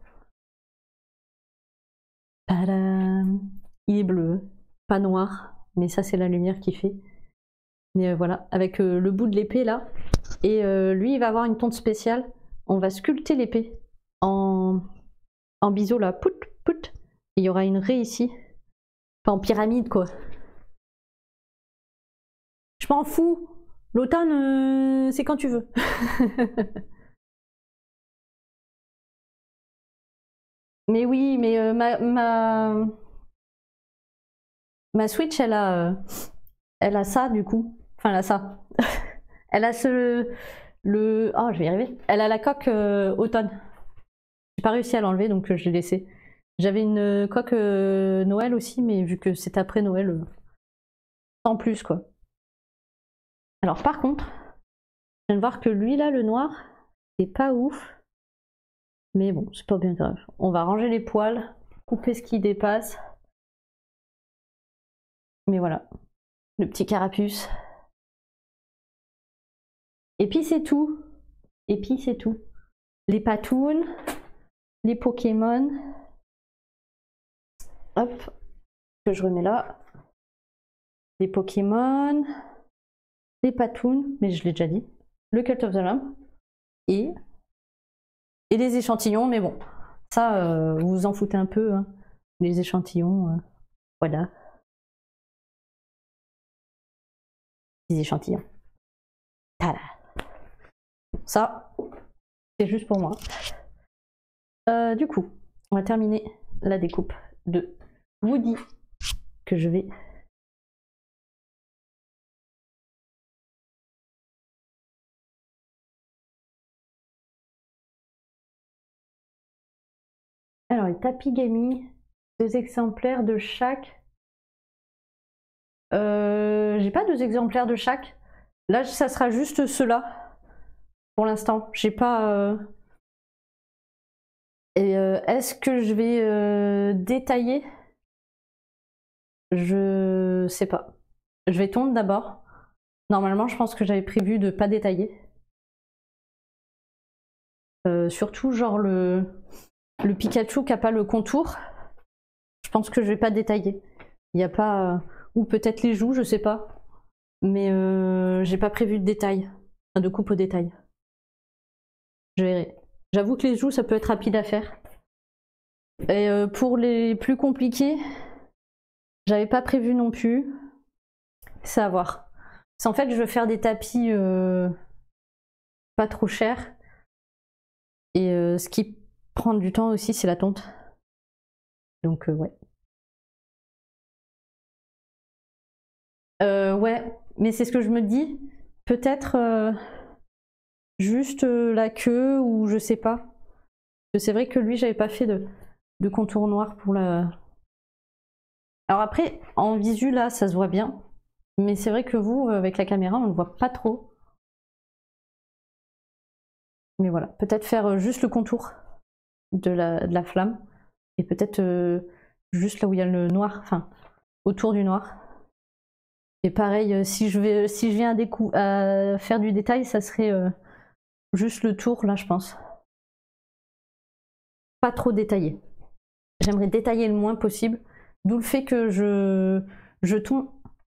Tadam. Il est bleu, pas noir, mais ça c'est la lumière qui fait. Mais voilà, avec le bout de l'épée là. Et lui il va avoir une tonte spéciale. On va sculpter l'épée en biseau là, pout pout. Il y aura une raie ici. Enfin en pyramide quoi. Je m'en fous. L'automne, c'est quand tu veux. Mais oui, mais ma Switch, elle a ça du coup. Enfin, elle a ça. Elle a oh, je vais y arriver. Elle a la coque automne. J'ai pas réussi à l'enlever, donc je l'ai laissé. J'avais une coque Noël aussi, mais vu que c'est après Noël, sans plus quoi. Alors par contre, je viens de voir que lui là, le noir, c'est pas ouf. Mais bon, c'est pas bien grave. On va ranger les poils, couper ce qui dépasse. Mais voilà, le petit carapuce. Et puis c'est tout. Et puis c'est tout. Les patounes, les Pokémon. Hop, que je remets là. Les Pokémon, les patounes, mais je l'ai déjà dit. Le Cult of the Lamb. Et les échantillons, mais bon, ça, vous vous en foutez un peu. Hein. Les échantillons, voilà. Les échantillons. Tada. Ça, c'est juste pour moi. Du coup, on va terminer la découpe de Woody que je vais alors les tapis gaming, 2 exemplaires de chaque. J'ai pas 2 exemplaires de chaque. Là, ça sera juste ceux-là pour l'instant. J'ai pas. Et est-ce que je vais détailler? Je sais pas. Je vais tondre d'abord. Normalement, je pense que j'avais prévu de pas détailler. Surtout genre le Pikachu qui a pas le contour. Je pense que je vais pas détailler. Il n'y a pas... ou peut-être les joues, je sais pas. Mais j'ai pas prévu de détail. De coupe au détail. Je verrai. J'avoue que les joues, ça peut être rapide à faire. Et pour les plus compliqués, j'avais pas prévu non plus. C'est à voir. En fait, je veux faire des tapis pas trop chers. Et ce qui prend du temps aussi, c'est la tonte. Donc ouais. Ouais, mais c'est ce que je me dis. Peut-être juste la queue ou je sais pas. C'est vrai que lui, j'avais pas fait de contour noir pour la... Alors après, en visu, là, ça se voit bien. Mais c'est vrai que vous, avec la caméra, on ne voit pas trop. Mais voilà, peut-être faire juste le contour de la flamme. Et peut-être juste là où il y a le noir, enfin, autour du noir. Et pareil, si je viens à faire du détail, ça serait juste le tour, là, je pense. Pas trop détaillé. J'aimerais détailler le moins possible. D'où le fait que je tourne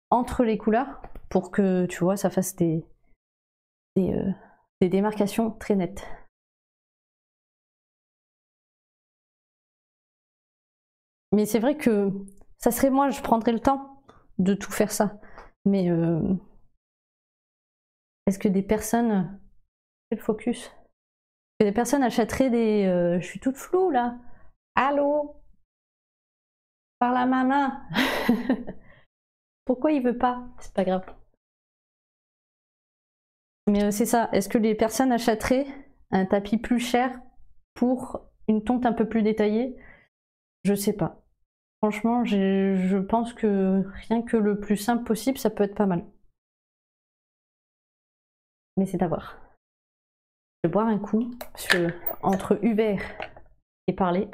entre les couleurs pour que, tu vois, ça fasse des démarcations très nettes. Mais c'est vrai que ça serait moi, je prendrais le temps de tout faire ça. Mais est-ce que des personnes... Le focus. Est-ce que des personnes achèteraient des... je suis toute floue là. Allô? Par la maman. Pourquoi il veut pas? C'est pas grave. Mais c'est ça. Est-ce que les personnes achèteraient un tapis plus cher pour une tonte un peu plus détaillée? Je sais pas. Franchement, je pense que rien que le plus simple possible, ça peut être pas mal. Mais c'est à voir. Je vais boire un coup, parce que entre Hubert et parler,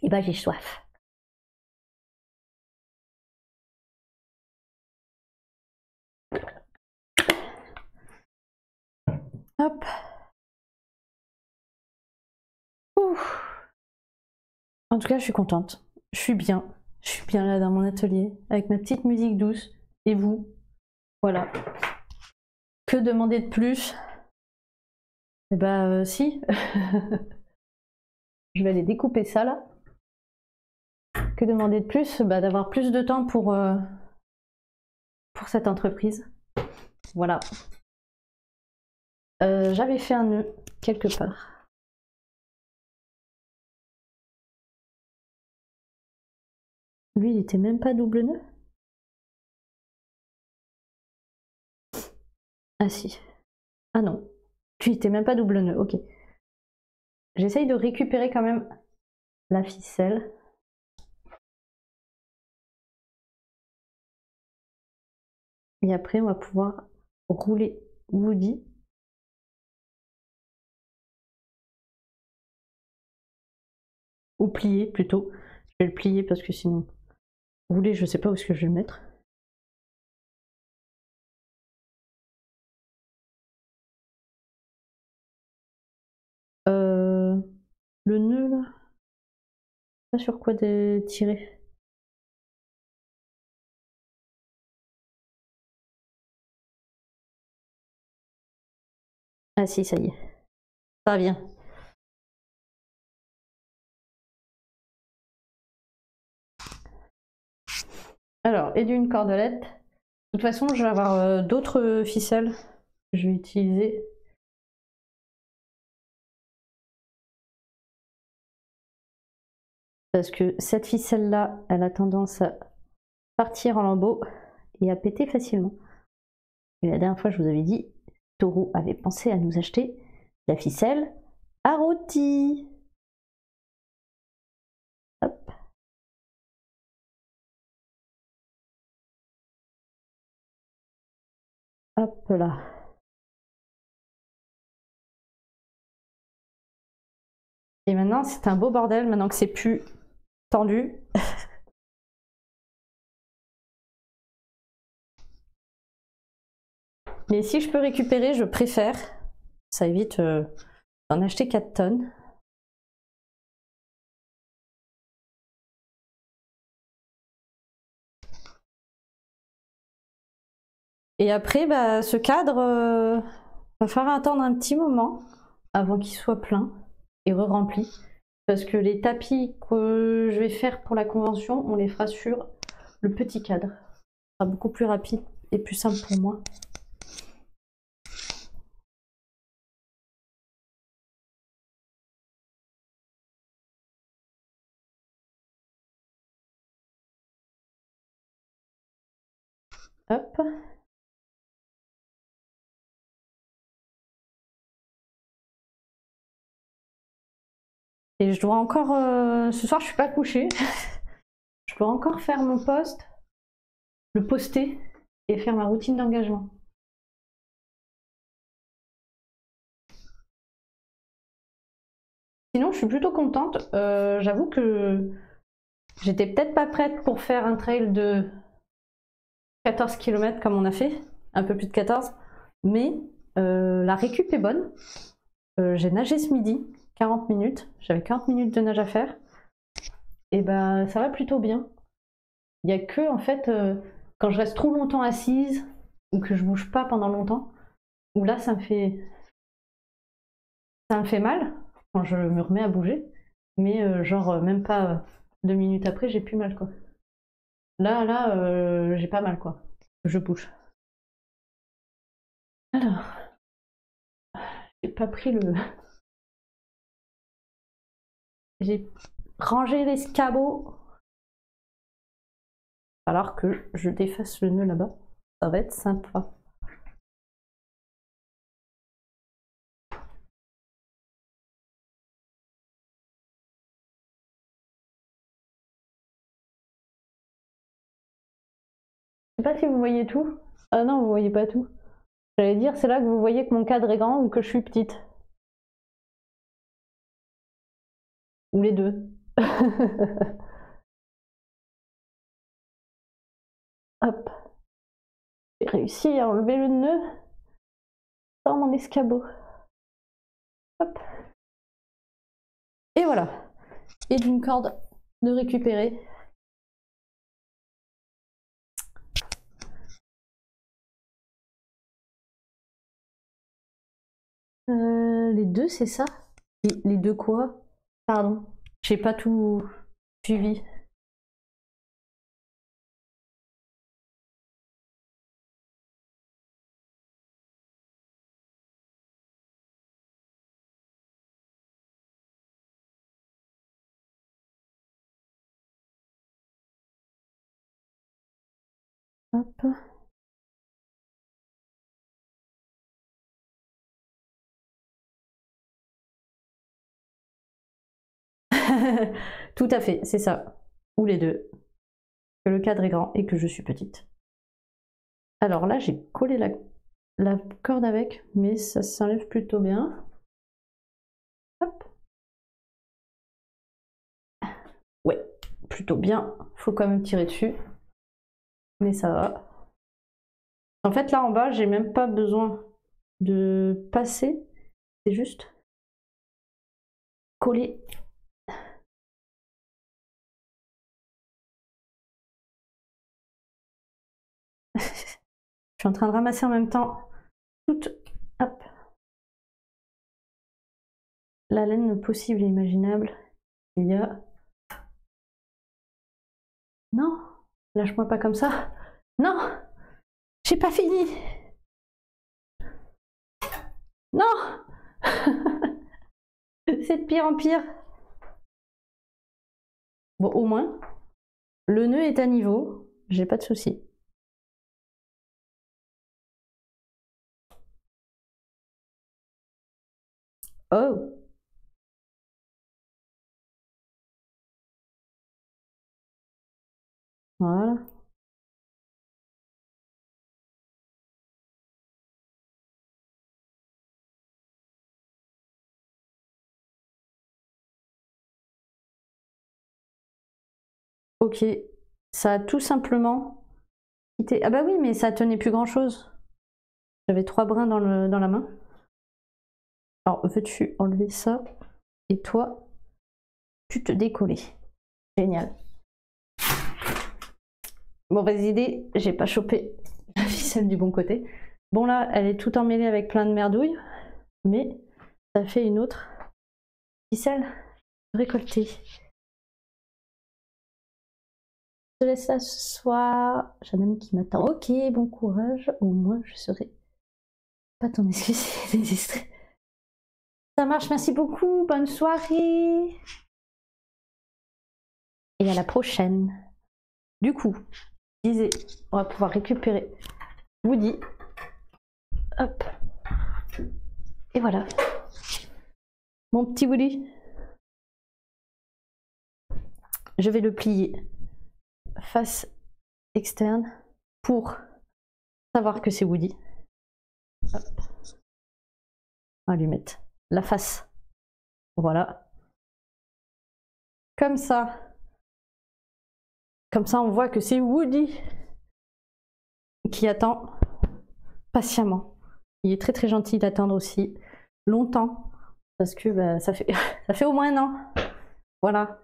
et bah j'ai soif. Hop. Ouf. En tout cas, je suis contente. Je suis bien. Je suis bien là dans mon atelier, avec ma petite musique douce. Et vous? Voilà. Que demander de plus? Eh bah si. Je vais aller découper ça là. Que demander de plus? Bah d'avoir plus de temps pour cette entreprise. Voilà. J'avais fait un nœud quelque part. Lui, il était même pas double nœud? Ah si. Ah non. Lui, il était même pas double nœud, ok. J'essaye de récupérer quand même la ficelle. Et après, on va pouvoir rouler Woody. ou plier plutôt. Je vais le plier parce que sinon, vous voulez, je sais pas où est-ce que je vais le mettre. Le nœud là, pas sur quoi tirer. Ah si, ça y est. Ça va bien. Alors, et d'une cordelette. De toute façon, je vais avoir d'autres ficelles que je vais utiliser. Parce que cette ficelle-là, elle a tendance à partir en lambeaux et à péter facilement. Et la dernière fois, je vous avais dit, Taureau avait pensé à nous acheter la ficelle à rôti. Hop. Hop là. Et maintenant, c'est un beau bordel, maintenant que c'est plus tendu. Mais si je peux récupérer, je préfère. Ça évite d'en acheter 4 tonnes. Et après, bah, ce cadre, va falloir attendre un petit moment avant qu'il soit plein et re-rempli. Parce que les tapis que je vais faire pour la convention, on les fera sur le petit cadre. Ce sera beaucoup plus rapide et plus simple pour moi. Hop. Et je dois encore... ce soir, je suis pas couchée. Je dois encore faire mon post, le poster et faire ma routine d'engagement. Sinon, je suis plutôt contente. J'avoue que j'étais peut-être pas prête pour faire un trail de 14 km comme on a fait, un peu plus de 14, mais la récup est bonne. J'ai nagé ce midi, 40 minutes, j'avais 40 minutes de nage à faire, et ben ça va plutôt bien. Il n'y a que, en fait, quand je reste trop longtemps assise, ou que je bouge pas pendant longtemps, où là ça me fait mal quand je me remets à bouger, mais genre même pas 2 minutes après, j'ai plus mal quoi. Là, j'ai pas mal quoi. Je bouge. Alors, j'ai pas pris le. J'ai rangé l'escabeau. Alors que je défasse le nœud là-bas. Ça va être sympa. Je sais pas si vous voyez tout. Ah non, vous voyez pas tout. J'allais dire, c'est là que vous voyez que mon cadre est grand ou que je suis petite. Ou les deux. Hop. J'ai réussi à enlever le nœud dans mon escabeau. Hop. Et voilà. Et d'une corde de récupérer. Les deux, c'est ça? Les deux quoi? Pardon. J'ai pas tout suivi. Hop. Tout à fait, c'est ça. Ou les deux. Que le cadre est grand et que je suis petite. Alors là, j'ai collé la corde avec, mais ça s'enlève plutôt bien. Hop. plutôt bien. Faut quand même tirer dessus. Mais ça va. En fait, là en bas, j'ai même pas besoin de passer. C'est juste coller. Je suis en train de ramasser en même temps toute, hop, la laine possible et imaginable. Il y a... Non, lâche-moi pas comme ça. Non, j'ai pas fini. Non. C'est de pire en pire. Bon, au moins, le nœud est à niveau. J'ai pas de souci. Oh. Voilà. Ok. Ça a tout simplement quitté. Ah bah oui, mais ça tenait plus grand chose. J'avais 3 brins dans la main. Alors, veux-tu enlever ça? Et toi, tu te décoller. Génial. Mauvaise idée, j'ai pas chopé la ficelle du bon côté. Bon là, elle est tout emmêlée avec plein de merdouilles, mais ça fait une autre ficelle récoltée. Je te laisse s'asseoir. J'ai un ami qui m'attend. Ok, bon courage. Au moins, je serai pas ton excuse désespéré. Ça marche, merci beaucoup. Bonne soirée. Et à la prochaine. Du coup, je disais, on va pouvoir récupérer Woody. Hop. Et voilà. Mon petit Woody. Je vais le plier face externe pour savoir que c'est Woody. Hop. On va lui mettre la face. Voilà. Comme ça. Comme ça, on voit que c'est Woody qui attend patiemment. Il est très très gentil d'attendre aussi longtemps parce que bah, ça fait au moins 1 an. Voilà.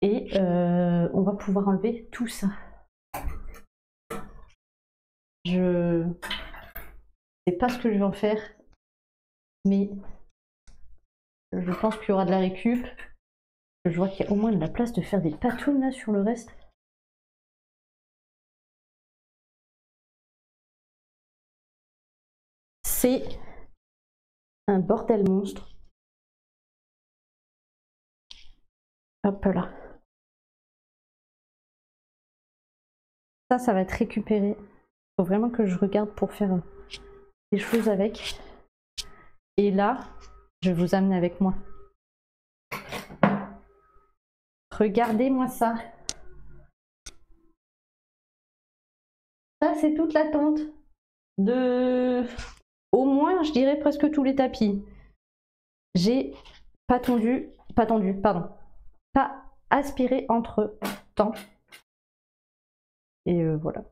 Et on va pouvoir enlever tout ça. Je sais pas ce que je vais en faire, mais je pense qu'il y aura de la récup. Je vois qu'il y a au moins de la place de faire des patounes là sur le reste. C'est un bordel monstre. Hop là. Ça va être récupéré. Faut vraiment que je regarde pour faire des choses avec. Et là, je vais vous amener avec moi. Regardez-moi ça. Ça, c'est toute la tonte de... Au moins, je dirais presque tous les tapis. J'ai pas aspiré entre temps. Et voilà.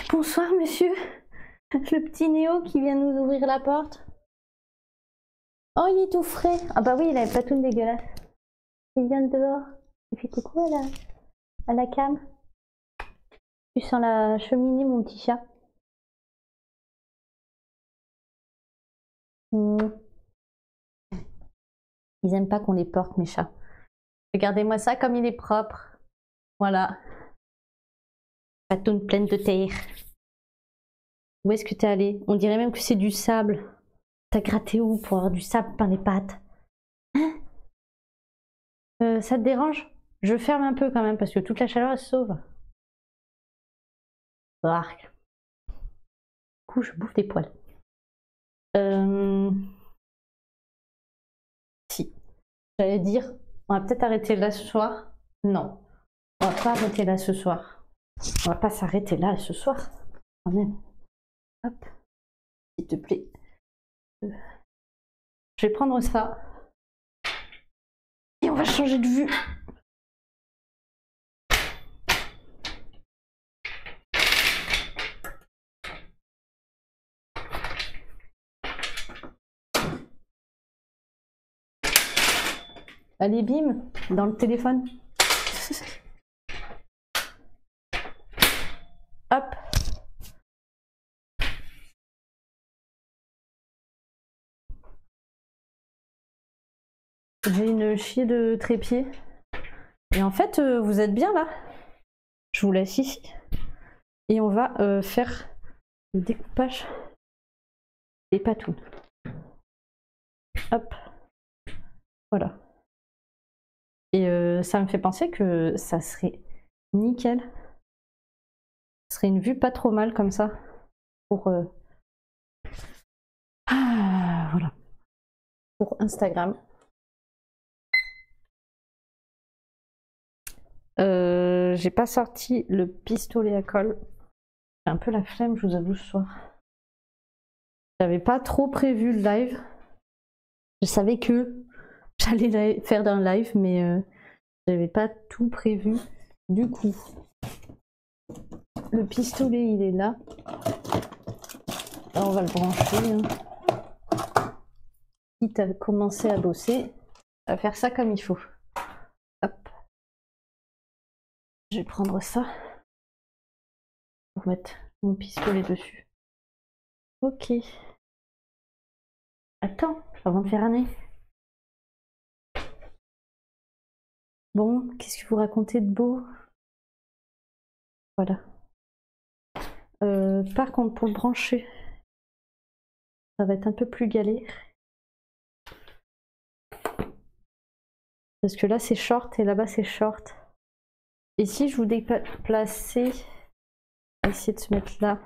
Bonsoir, monsieur. Le petit Néo qui vient nous ouvrir la porte. Oh, il est tout frais. Ah bah oui, il a une patoune dégueulasse. Il vient de dehors. Il fait coucou à la cam. Tu sens la cheminée, mon petit chat. Ils aiment pas qu'on les porte, mes chats. Regardez-moi ça comme il est propre. Voilà. Patoune pleine de terre. Où est-ce que t'es allé? On dirait même que c'est du sable. T'as gratté où pour avoir du sable par les pattes? Hein? Ça te dérange? Je ferme un peu quand même parce que toute la chaleur elle se sauve. Arc. Du coup, je bouffe des poils. Si. J'allais dire, on va peut-être arrêter là ce soir. Non. On va pas arrêter là ce soir. On va pas s'arrêter là ce soir. Quand même. Hop. S'il te plaît. Je vais prendre ça. Et on va changer de vue. Allez, bim, dans le téléphone. Hop. J'ai une chier de trépied. Et en fait, vous êtes bien là. Je vous laisse ici. Et on va faire le découpage des patous. Hop. Voilà. Et ça me fait penser que ça serait nickel. Ce serait une vue pas trop mal comme ça. Pour voilà. Pour Instagram. J'ai pas sorti le pistolet à colle. J'ai un peu la flemme, je vous avoue, ce soir. J'avais pas trop prévu le live. Je savais que j'allais faire un live, mais j'avais pas tout prévu. Du coup, le pistolet, il est là. Alors, on va le brancher. Quitte à commencer à bosser, à faire ça comme il faut. Hop. Je vais prendre ça pour mettre mon pistolet dessus. Ok. Attends, avant de faire un nez. Bon, qu'est-ce que vous racontez de beau? Voilà. Par contre, pour le brancher, ça va être un peu plus galère. Parce que là, c'est short et là-bas, c'est short. Et si je vous déplaçais, on va essayer de se mettre là.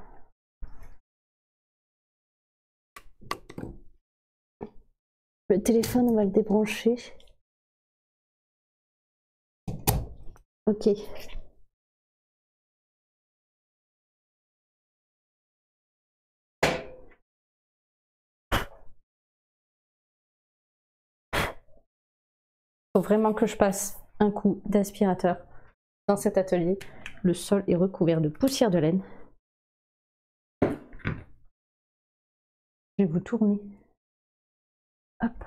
Le téléphone, on va le débrancher. Ok. Faut vraiment que je passe un coup d'aspirateur dans cet atelier. Le sol est recouvert de poussière de laine. Je vais vous tourner. Hop.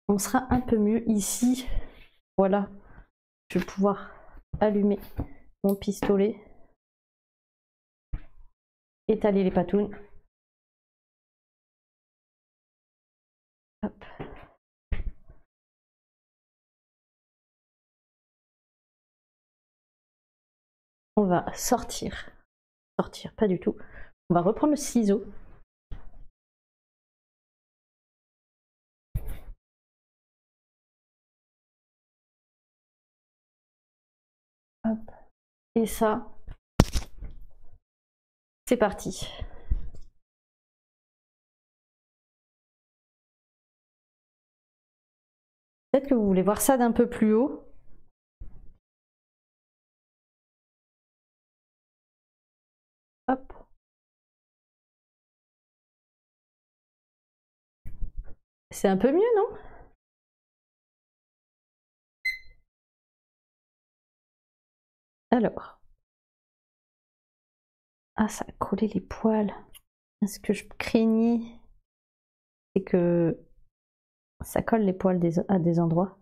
On sera un peu mieux ici. Voilà. Je vais pouvoir allumer mon pistolet. Étaler les patounes. Hop. On va sortir. Sortir, pas du tout. On va reprendre le ciseau. Hop. Et ça, c'est parti. Peut-être que vous voulez voir ça d'un peu plus haut. Hop. C'est un peu mieux, non? Alors. Ah, ça a collé les poils. Ce que je craignais, c'est que ça colle les poils à des endroits.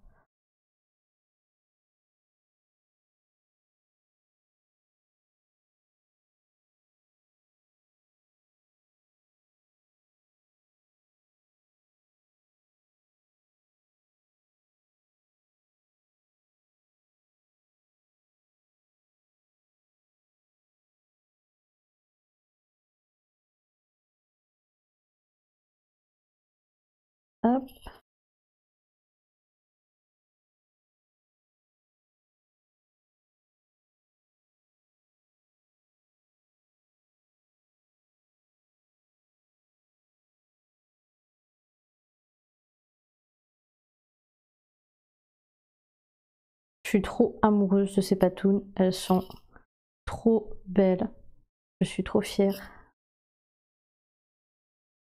Hop. Je suis trop amoureuse de ces patounes. Elles sont trop belles. Je suis trop fière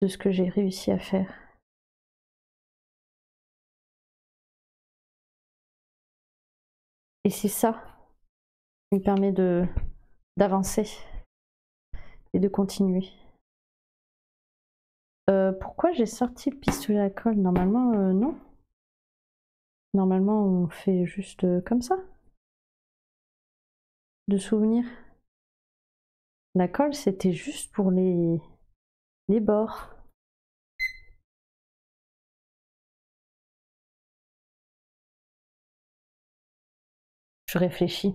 de ce que j'ai réussi à faire. Et c'est ça qui me permet d'avancer et de continuer. Pourquoi j'ai sorti le pistolet à colle? Normalement, non. Normalement, on fait juste comme ça. De souvenir. La colle, c'était juste pour les bords. Je réfléchis.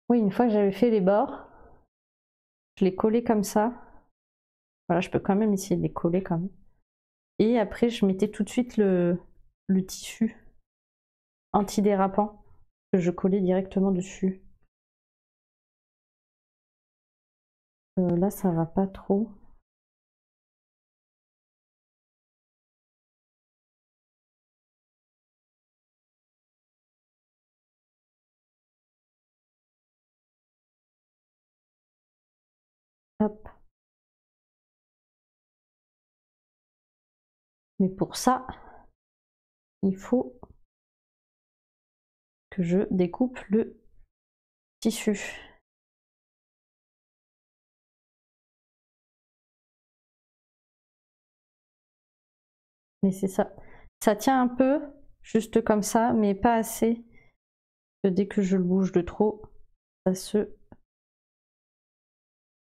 Oui, une fois que j'avais fait les bords, je les collais comme ça. Voilà, je peux quand même essayer de les coller quand même. Et après, je mettais tout de suite le tissu antidérapant que je collais directement dessus. Là, ça va pas trop. Hop. Mais pour ça, il faut que je découpe le tissu. Mais c'est ça. Ça tient un peu, juste comme ça, mais pas assez. Dès que je le bouge de trop, ça se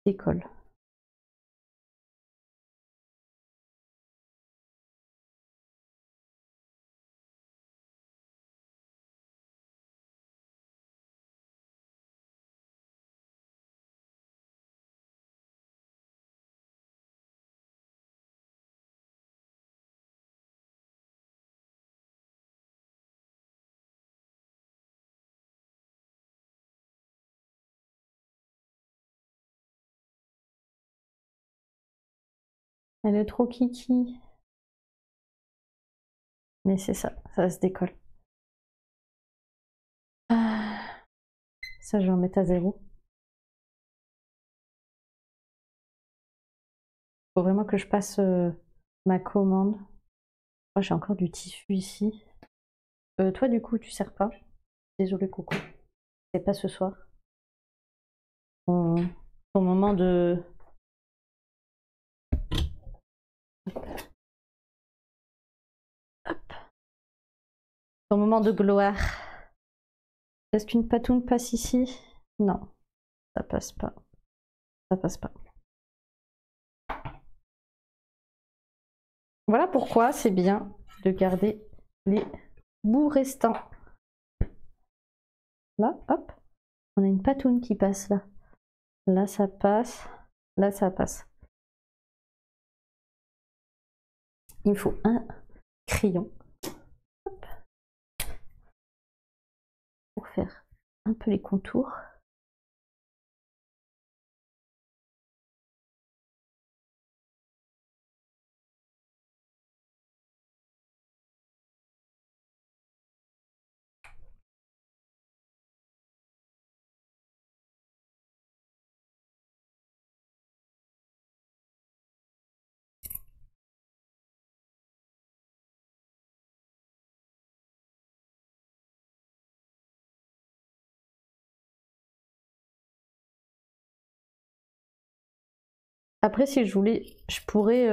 décolle. Elle est trop kiki. Mais c'est ça, ça se décolle. Ah, ça, je vais en mettre à 0. Faut vraiment que je passe ma commande. Oh, j'ai encore du tissu ici. Toi, du coup, tu sers pas. Désolée, Coco. C'est pas ce soir. Ton, ton moment de... Hop. Ton moment de gloire. Est-ce qu'une patoune passe ici? Non, ça passe pas. Ça passe pas. Voilà pourquoi c'est bien de garder les bouts restants. Là, hop, on a une patoune qui passe là. Là, ça passe. Là, ça passe. Il me faut un crayon. Hop. Pour faire un peu les contours. Après, si je voulais, je pourrais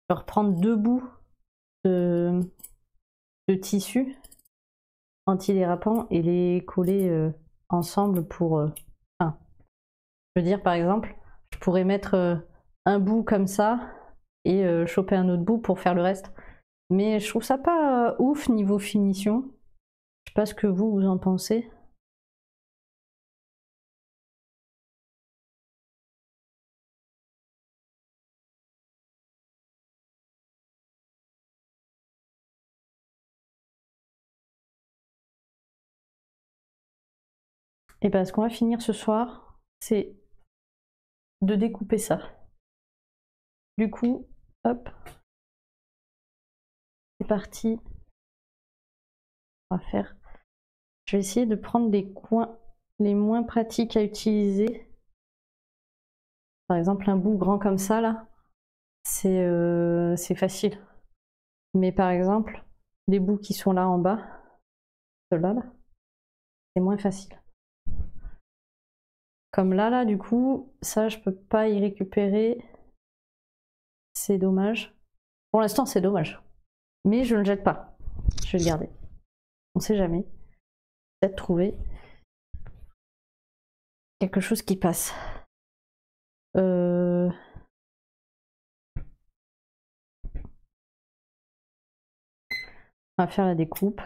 reprendre 2 bouts de tissu antidérapant et les coller ensemble pour... enfin, je veux dire, par exemple, je pourrais mettre un bout comme ça et choper un autre bout pour faire le reste. Mais je trouve ça pas ouf niveau finition. Je sais pas ce que vous en pensez. Et ben, ce qu'on va finir ce soir, c'est de découper ça. Du coup, hop, c'est parti. On va faire. Je vais essayer de prendre les coins les moins pratiques à utiliser. Par exemple, un bout grand comme ça, là, c'est facile. Mais par exemple, les bouts qui sont là en bas, ceux-là, là, c'est moins facile. Comme là, du coup, ça, je peux pas y récupérer. C'est dommage. Pour l'instant, c'est dommage. Mais je ne le jette pas. Je vais le garder. On sait jamais. Peut-être trouver quelque chose qui passe. On va faire la découpe.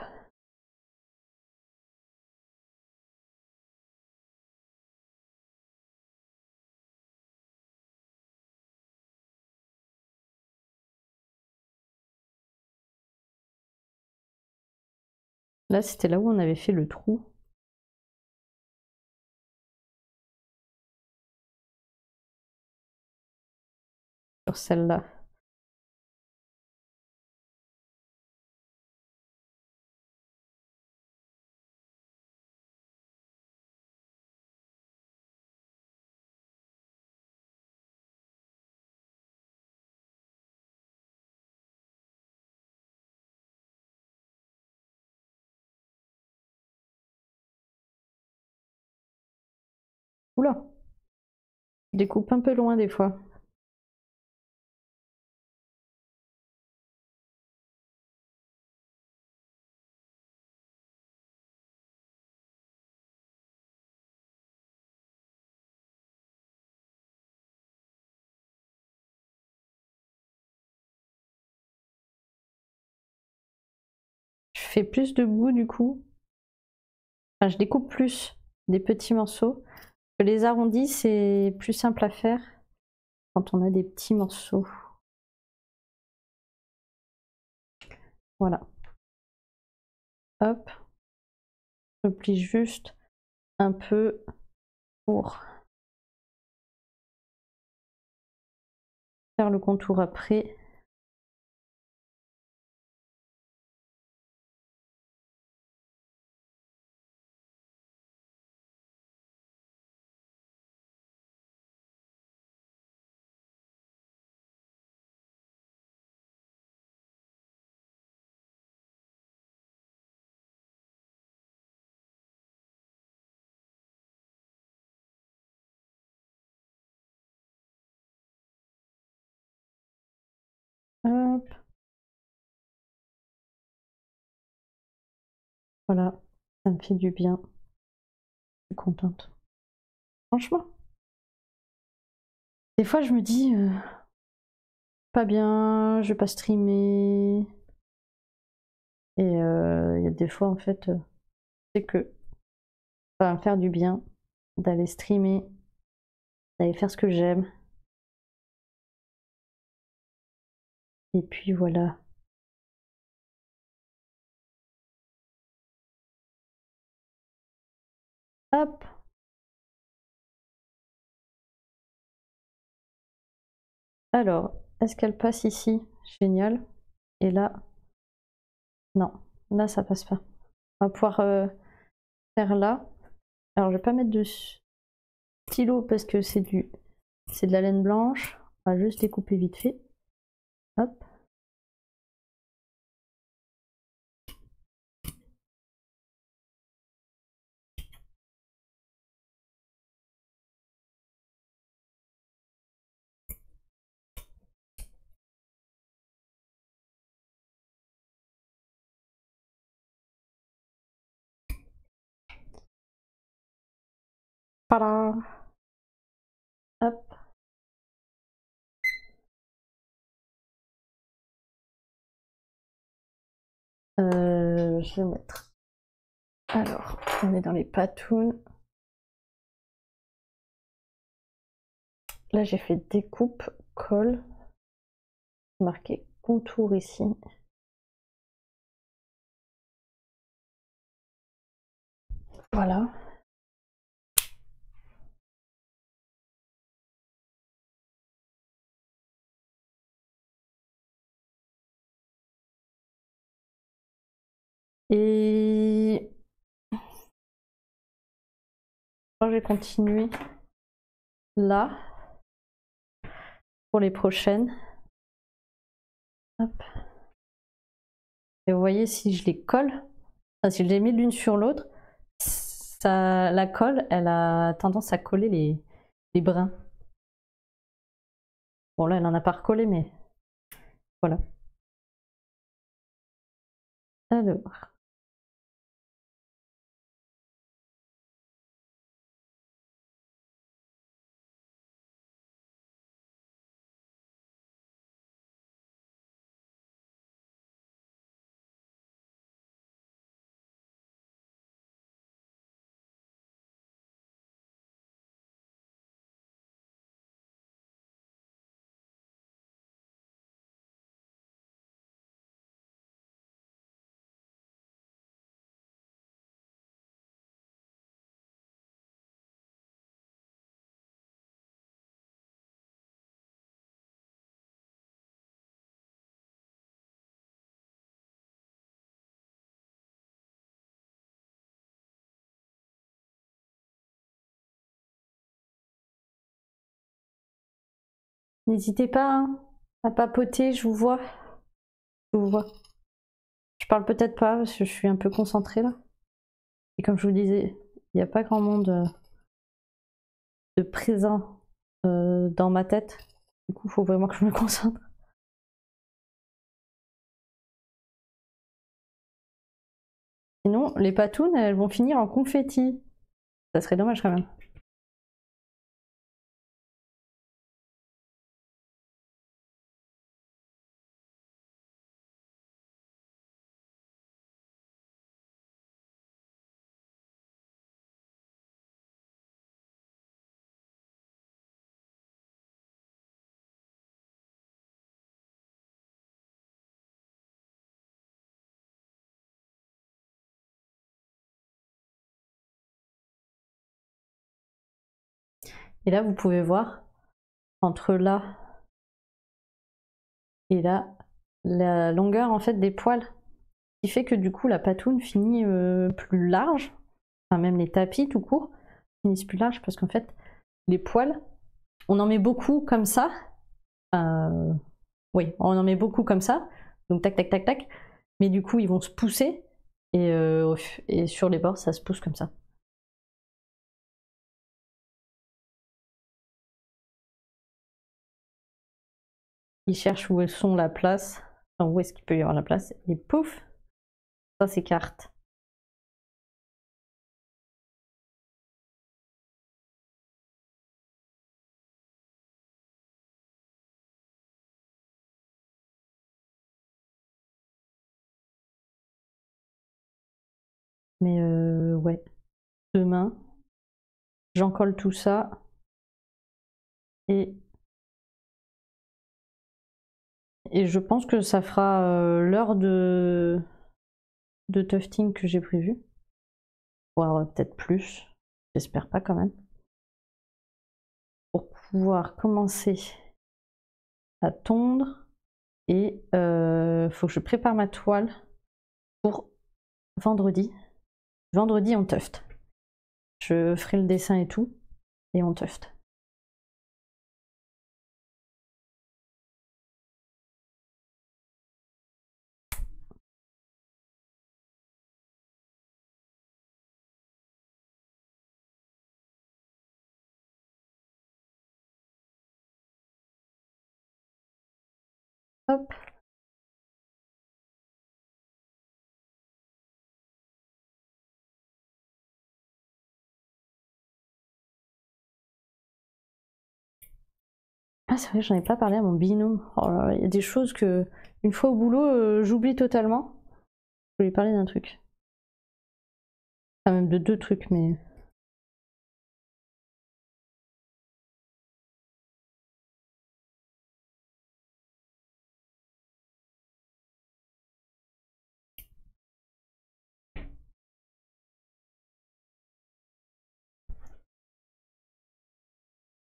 Là, c'était là où on avait fait le trou. Sur celle-là. Oula! Je découpe un peu loin des fois. Je fais plus de bouts du coup. Enfin, je découpe plus des petits morceaux. Les arrondis, c'est plus simple à faire quand on a des petits morceaux. Voilà. Hop. Je plie juste un peu pour faire le contour après. Hop. Voilà. Ça me fait du bien. Je suis contente. Franchement. Des fois, je me dis, pas bien, je vais pas streamer. Et il y a des fois, en fait, c'est que ça va me faire du bien d'aller streamer, d'aller faire ce que j'aime. Et puis voilà. Hop. Alors, est-ce qu'elle passe ici? Génial. Et là, non. Là, ça passe pas. On va pouvoir faire là. Alors, je vais pas mettre de stylo parce que c'est de la laine blanche. On va juste découper vite fait. Hop. Voilà. Hop. Je vais mettre. Alors, on est dans les patounes. Là, j'ai fait découpe, colle, marqué contour ici. Voilà. Et je vais continuer là pour les prochaines. Hop. Et vous voyez, si je les colle, enfin, si je les mets l'une sur l'autre, la colle, elle a tendance à coller les brins. Bon là, elle en a pas recollé, mais voilà. Alors. N'hésitez pas hein, à papoter, je vous vois. Je vous vois. Je parle peut-être pas parce que je suis un peu concentrée là. Et comme je vous disais, il n'y a pas grand monde de présent dans ma tête. Du coup, il faut vraiment que je me concentre. Sinon, les patounes, elles vont finir en confetti. Ça serait dommage quand même. Et là, vous pouvez voir, entre là et là, la longueur en fait des poils. Qui fait que du coup, la patoune finit plus large. Enfin, même les tapis tout court finissent plus larges parce qu'en fait, les poils, on en met beaucoup comme ça. Oui, on en met beaucoup comme ça. Donc tac, tac, tac, tac. Mais du coup, ils vont se pousser. Et sur les bords, ça se pousse comme ça. Ils cherchent où sont la place. Enfin, où est-ce qu'il peut y avoir la place. Et pouf, ça s'écarte. Mais ouais, demain, j'en colle tout ça. Et je pense que ça fera l'heure de tufting que j'ai prévu. Voire peut-être plus. J'espère pas quand même. Pour pouvoir commencer à tondre. Et faut que je prépare ma toile pour vendredi. Vendredi, on tuft. Je ferai le dessin et tout. Et on tuft. Hop. Ah, c'est vrai, j'en ai pas parlé à mon binôme. Oh là là, il y a des choses que, une fois au boulot, j'oublie totalement. Je voulais parler d'un truc. Enfin, même de deux trucs, mais.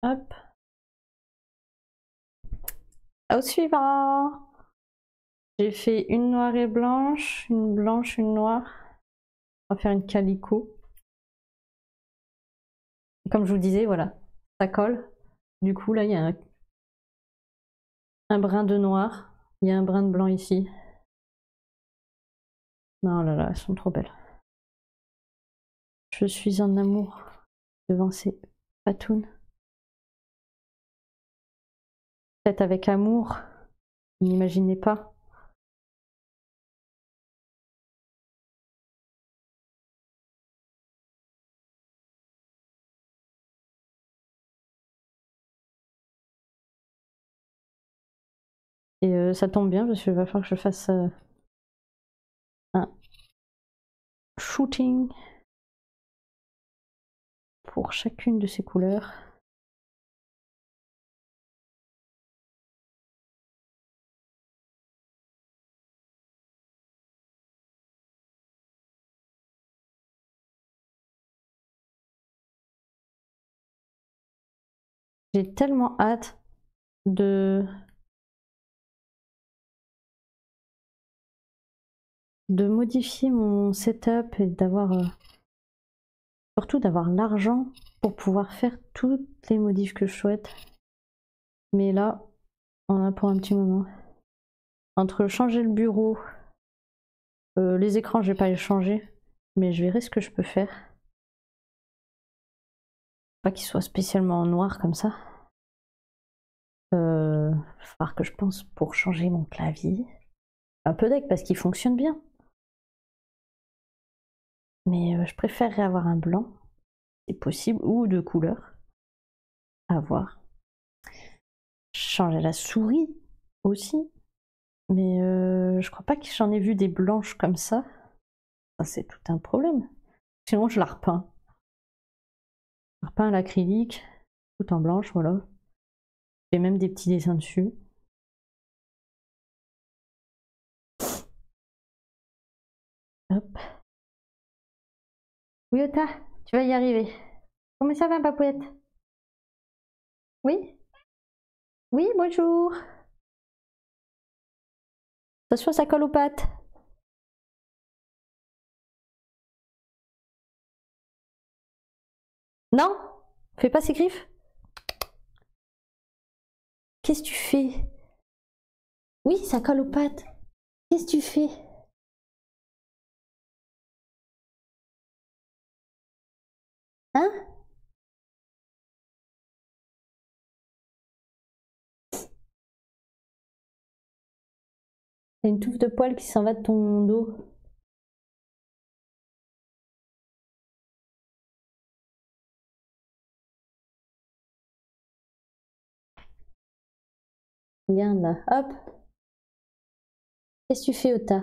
Hop. Au suivant! J'ai fait une noire et blanche, une blanche, une noire. On va faire une calico. Comme je vous disais, voilà, ça colle. Du coup, là, il y a un brin de noir. Il y a un brin de blanc ici. Non, là, là, elles sont trop belles. Je suis en amour devant ces patounes. Peut-être avec amour, n'imaginez pas. Et ça tombe bien parce qu'il va falloir que je fasse un shooting pour chacune de ces couleurs. J'ai tellement hâte de modifier mon setup et d'avoir surtout d'avoir l'argent pour pouvoir faire toutes les modifs que je souhaite. Mais là, on en a pour un petit moment. Entre changer le bureau, les écrans, je vais pas les changer, mais je verrai ce que je peux faire. Pas qu'ils soient spécialement en noir comme ça. Il va falloir que je pense pour changer mon clavier. Un peu deck parce qu'il fonctionne bien. Mais je préférerais avoir un blanc, si possible, ou de couleur. À voir. Changer la souris aussi. Mais je crois pas que j'en ai vu des blanches comme ça. Ça, c'est tout un problème. Sinon, je la repeins. Je la repeins à l'acrylique, tout en blanche, voilà. J'ai même des petits dessins dessus. Hop. Oui, Ota, tu vas y arriver. Comment ça va, papouette? Oui? Oui, bonjour. Attention, ça colle aux pattes. Non? Fais pas ces griffes. Qu'est-ce que tu fais? Oui, ça colle aux pattes. Qu'est-ce que tu fais? Hein? T'as une touffe de poils qui s'en va de ton dos. Regarde là, hop. Qu'est-ce que tu fais, Ota?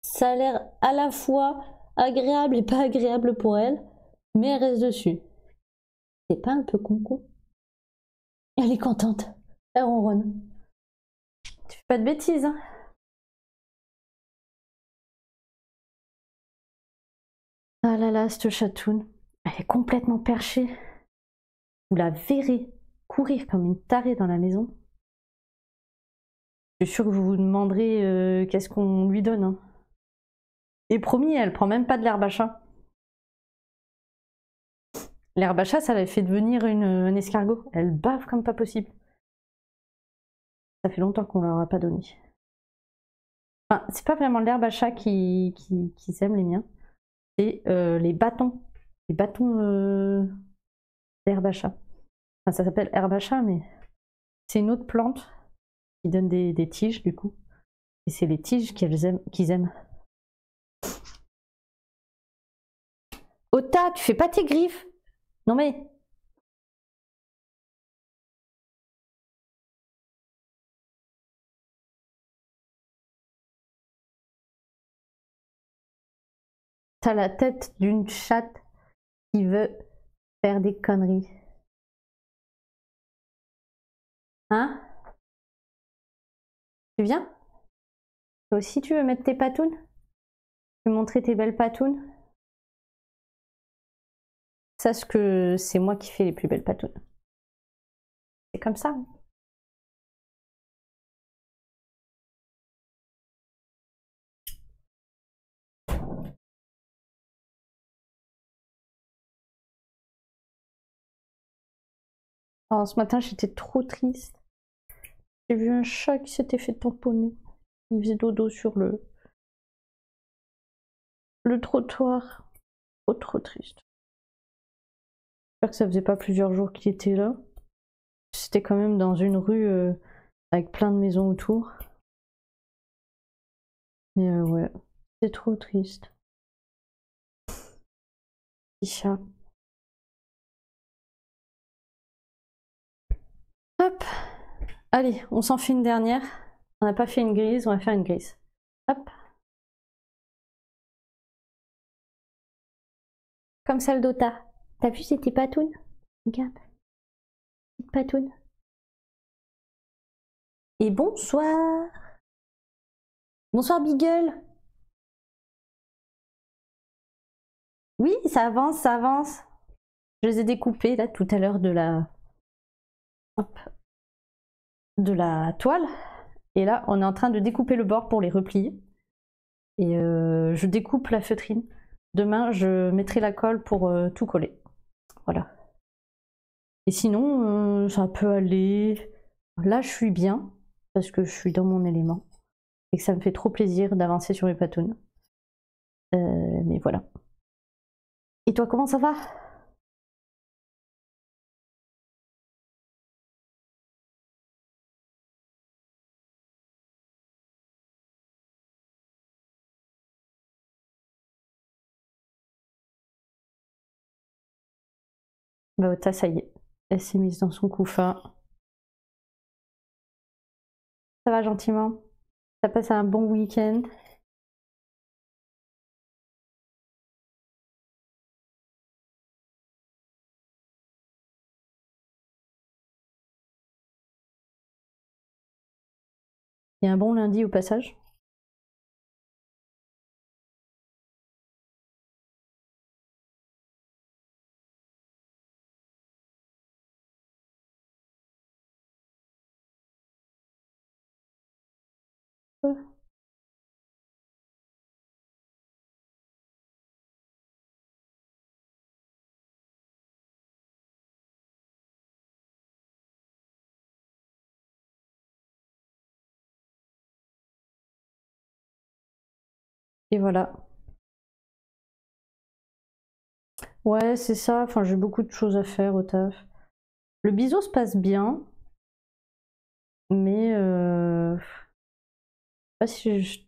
Ça a l'air à la fois agréable et pas agréable pour elle, mais elle reste dessus. C'est pas un peu con? Elle est contente. Elle ronronne. Tu fais pas de bêtises, hein? Ah là là, cette chatoune. Elle est complètement perchée. Vous la verrez courir comme une tarée dans la maison. Je suis sûre que vous vous demanderez qu'est-ce qu'on lui donne. Hein. Et promis, elle prend même pas de l'herbe à chat. L'herbe à chat, ça l'avait fait devenir un escargot. Elle bave comme pas possible. Ça fait longtemps qu'on leur a pas donné. Enfin, c'est pas vraiment l'herbe à chat qui aiment les miens. C'est les bâtons. Les bâtons d'herbe à chat. Enfin, ça s'appelle herbe à chat, mais c'est une autre plante qui donne des tiges du coup. Et c'est les tiges qu'ils aiment. Ota, tu fais pas tes griffes. Non mais... T'as la tête d'une chatte qui veut faire des conneries. Hein? Tu viens? Toi aussi tu veux mettre tes patounes? Tu veux montrer tes belles patounes? Sache que c'est moi qui fais les plus belles patounes. C'est comme ça. Alors, ce matin, j'étais trop triste. J'ai vu un chat qui s'était fait tamponner. Il faisait dodo sur le trottoir. Oh, trop triste. J'espère que ça faisait pas plusieurs jours qu'il était là. C'était quand même dans une rue avec plein de maisons autour. Mais ouais, c'est trop triste. Petit chat. Hop. Allez, on s'en fait une dernière. On n'a pas fait une grise, on va faire une grise. Hop. Comme celle d'Ota. T'as vu, c'était patoune? Regarde. Petite patoune. Et bonsoir. Bonsoir Beagle. Oui, ça avance, ça avance. Je les ai découpés là tout à l'heure de la... Hop. De la toile. Et là, on est en train de découper le bord pour les replier. Et je découpe la feutrine. Demain, je mettrai la colle pour tout coller. Voilà. Et sinon, ça peut aller... Là, je suis bien, parce que je suis dans mon élément. Et que ça me fait trop plaisir d'avancer sur mes patounes. Mais voilà. Et toi, comment ça va? Bah, Ota, ça y est. Elle s'est mise dans son couffin. Ça va gentiment? T'as passé un bon week-end? Et un bon lundi au passage? Et voilà. Ouais, c'est ça. Enfin, j'ai beaucoup de choses à faire au taf. Le biseau se passe bien, mais je sais pas si je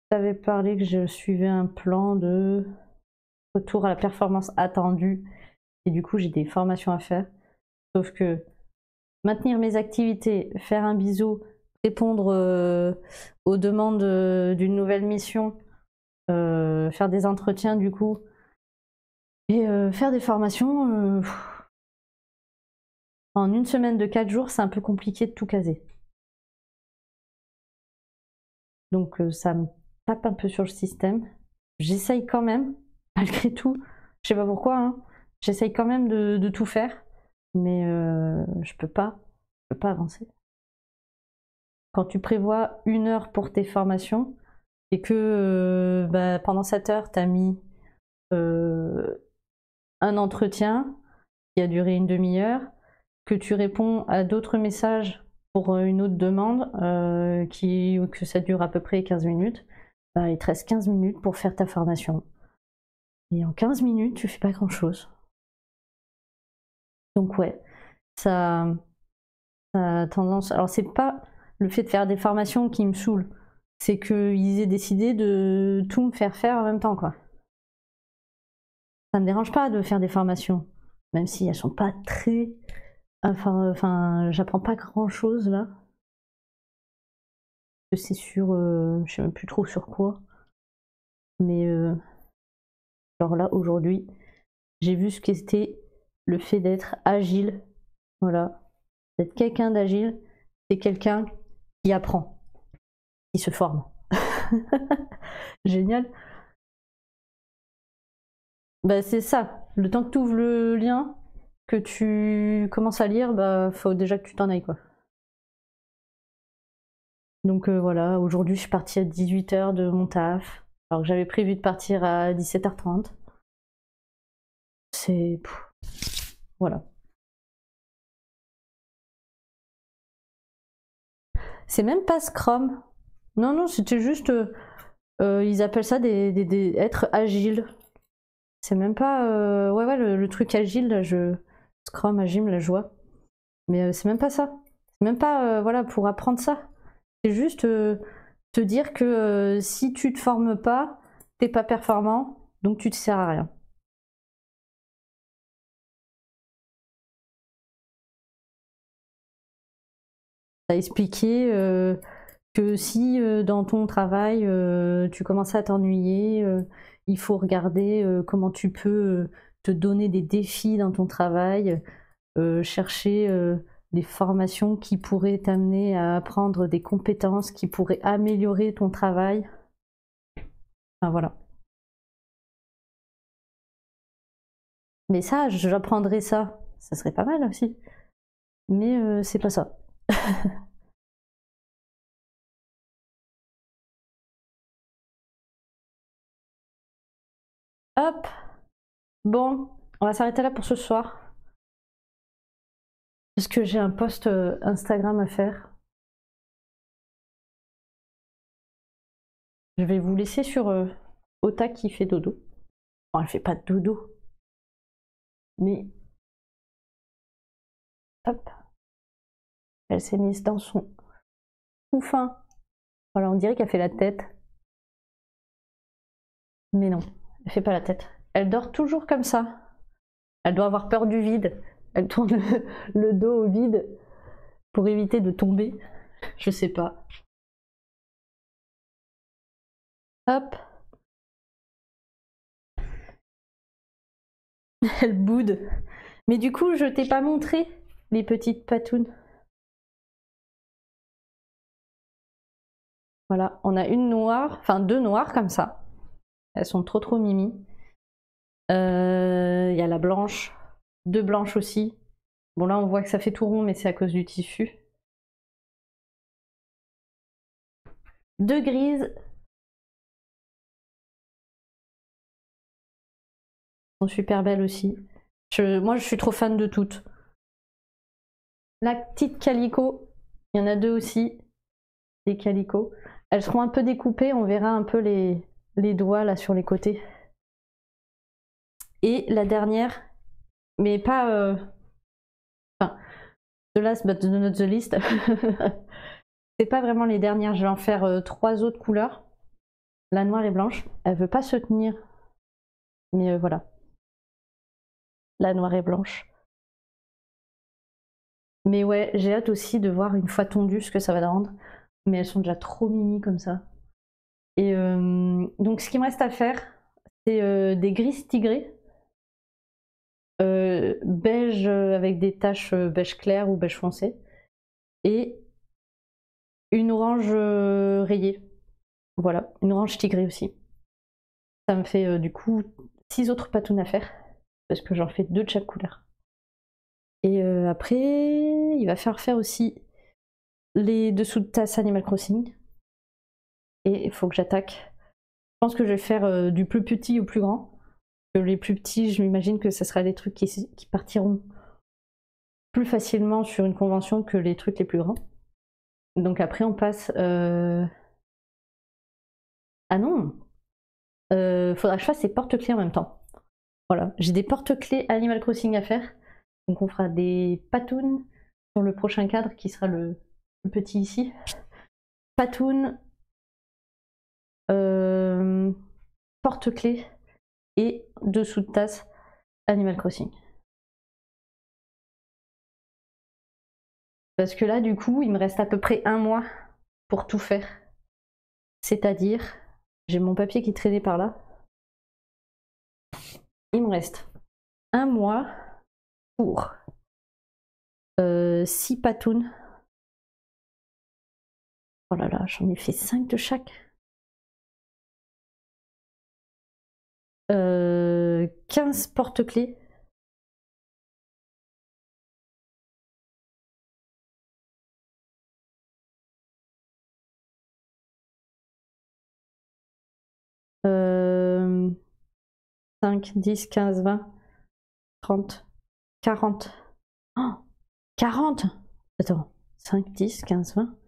t'avais parlé que je suivais un plan de retour à la performance attendue. Et du coup, j'ai des formations à faire. Sauf que maintenir mes activités, faire un biseau, répondre aux demandes d'une nouvelle mission, faire des entretiens du coup, et faire des formations, en une semaine de 4 jours, c'est un peu compliqué de tout caser. Donc ça me tape un peu sur le système. J'essaye quand même, malgré tout. Je sais pas pourquoi, hein. J'essaye quand même de tout faire, mais je peux pas avancer. Quand tu prévois 1 heure pour tes formations et que bah, pendant cette heure, tu as mis un entretien qui a duré une demi-heure, que tu réponds à d'autres messages pour une autre demande, que ça dure à peu près 15 minutes, bah, il te reste 15 minutes pour faire ta formation. Et en 15 minutes, tu fais pas grand-chose. Donc ouais, ça a tendance... Alors c'est pas le fait de faire des formations qui me saoule, c'est qu'ils aient décidé de tout me faire faire en même temps, quoi. Ça me dérange pas de faire des formations, même si elles sont pas très... Enfin, j'apprends pas grand-chose, là. C'est sur... je sais même plus trop sur quoi. Mais... genre là, aujourd'hui, j'ai vu ce qu'était le fait d'être agile. Voilà. D'être quelqu'un d'agile, c'est quelqu'un qui apprend, qui se forme. Génial. Bah c'est ça. Le temps que tu ouvres le lien, que tu commences à lire, bah faut déjà que tu t'en ailles quoi. Donc voilà, aujourd'hui je suis partie à 18 h de mon taf, alors que j'avais prévu de partir à 17 h 30. C'est... Voilà. C'est même pas Scrum. Non, non, c'était juste... ils appellent ça être agile. C'est même pas... Ouais, ouais, le truc agile, là, Scrum, agile, la joie. Mais c'est même pas ça. C'est même pas, voilà, pour apprendre ça. C'est juste te dire que si tu te formes pas, t'es pas performant, donc tu te sers à rien. T'as expliqué que si dans ton travail tu commences à t'ennuyer, il faut regarder comment tu peux te donner des défis dans ton travail, chercher des formations qui pourraient t'amener à apprendre des compétences qui pourraient améliorer ton travail. Enfin voilà. Mais ça, j'apprendrais ça. Ça serait pas mal aussi. Mais c'est pas ça. Hop. Bon, on va s'arrêter là pour ce soir. Parce que j'ai un post Instagram à faire. Je vais vous laisser sur Ota qui fait dodo. Bon, elle fait pas de dodo. Mais hop. Elle s'est mise dans son couffin. Voilà, on dirait qu'elle fait la tête. Mais non, elle fait pas la tête. Elle dort toujours comme ça. Elle doit avoir peur du vide. Elle tourne le dos au vide pour éviter de tomber. Je sais pas. Hop. Elle boude. Mais du coup, je t'ai pas montré les petites patounes. Voilà, on a une noire, enfin deux noires comme ça. Elles sont trop mimi. Il y a la blanche, deux blanches aussi. Bon là on voit que ça fait tout rond mais c'est à cause du tissu. Deux grises. Elles sont super belles aussi. Moi je suis trop fan de toutes. La petite calico, il y en a deux aussi. Des calicots. Elles seront un peu découpées, on verra un peu les doigts là sur les côtés. Et la dernière, mais pas... Enfin, the last but not the least. C'est pas vraiment les dernières, je vais en faire trois autres couleurs. La noire et blanche. Elle veut pas se tenir. Mais voilà. La noire et blanche. Mais ouais, j'ai hâte aussi de voir une fois tondu ce que ça va rendre. Mais elles sont déjà trop mimi comme ça. Et donc ce qu'il me reste à faire, c'est des grises tigrées. Beige avec des taches beige clair ou beige foncé. Et une orange rayée. Voilà, une orange tigrée aussi. Ça me fait du coup 6 autres patounes à faire. Parce que j'en fais 2 de chaque couleur. Et après, il va falloir faire aussi les dessous de tasse Animal Crossing. Et il faut que j'attaque. Je pense que je vais faire du plus petit au plus grand. Les plus petits, je m'imagine que ce sera des trucs qui partiront plus facilement sur une convention que les trucs les plus grands. Donc après, on passe... Ah non, faudra que je fasse ces porte-clés en même temps. Voilà, j'ai des porte-clés Animal Crossing à faire. Donc on fera des patounes sur le prochain cadre qui sera le petit ici. Patounes, porte-clés et dessous de tasse Animal Crossing. Parce que là, du coup, il me reste à peu près un mois pour tout faire. C'est-à-dire, j'ai mon papier qui traînait par là. Il me reste un mois pour 6 patounes. Oh là là, j'en ai fait 5 de chaque. 15 porte-clés. 5, 10, 15, 20, 30, 40. Oh, 40! Attends, 5, 10, 15, 20,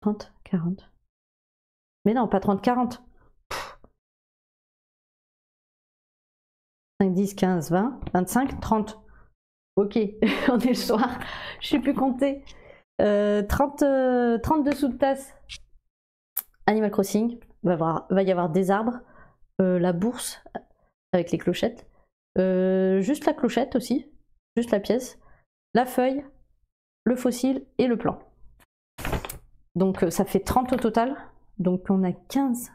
30, 40. Mais non, pas 30, 40. 5, 10, 15, 20, 25, 30. Ok, on est le soir, je sais plus compter. 32 sous-tasses. Animal Crossing, va y avoir des arbres, la bourse avec les clochettes, juste la clochette aussi, juste la pièce, la feuille, le fossile et le plan. Donc ça fait 30 au total. Donc on a 15.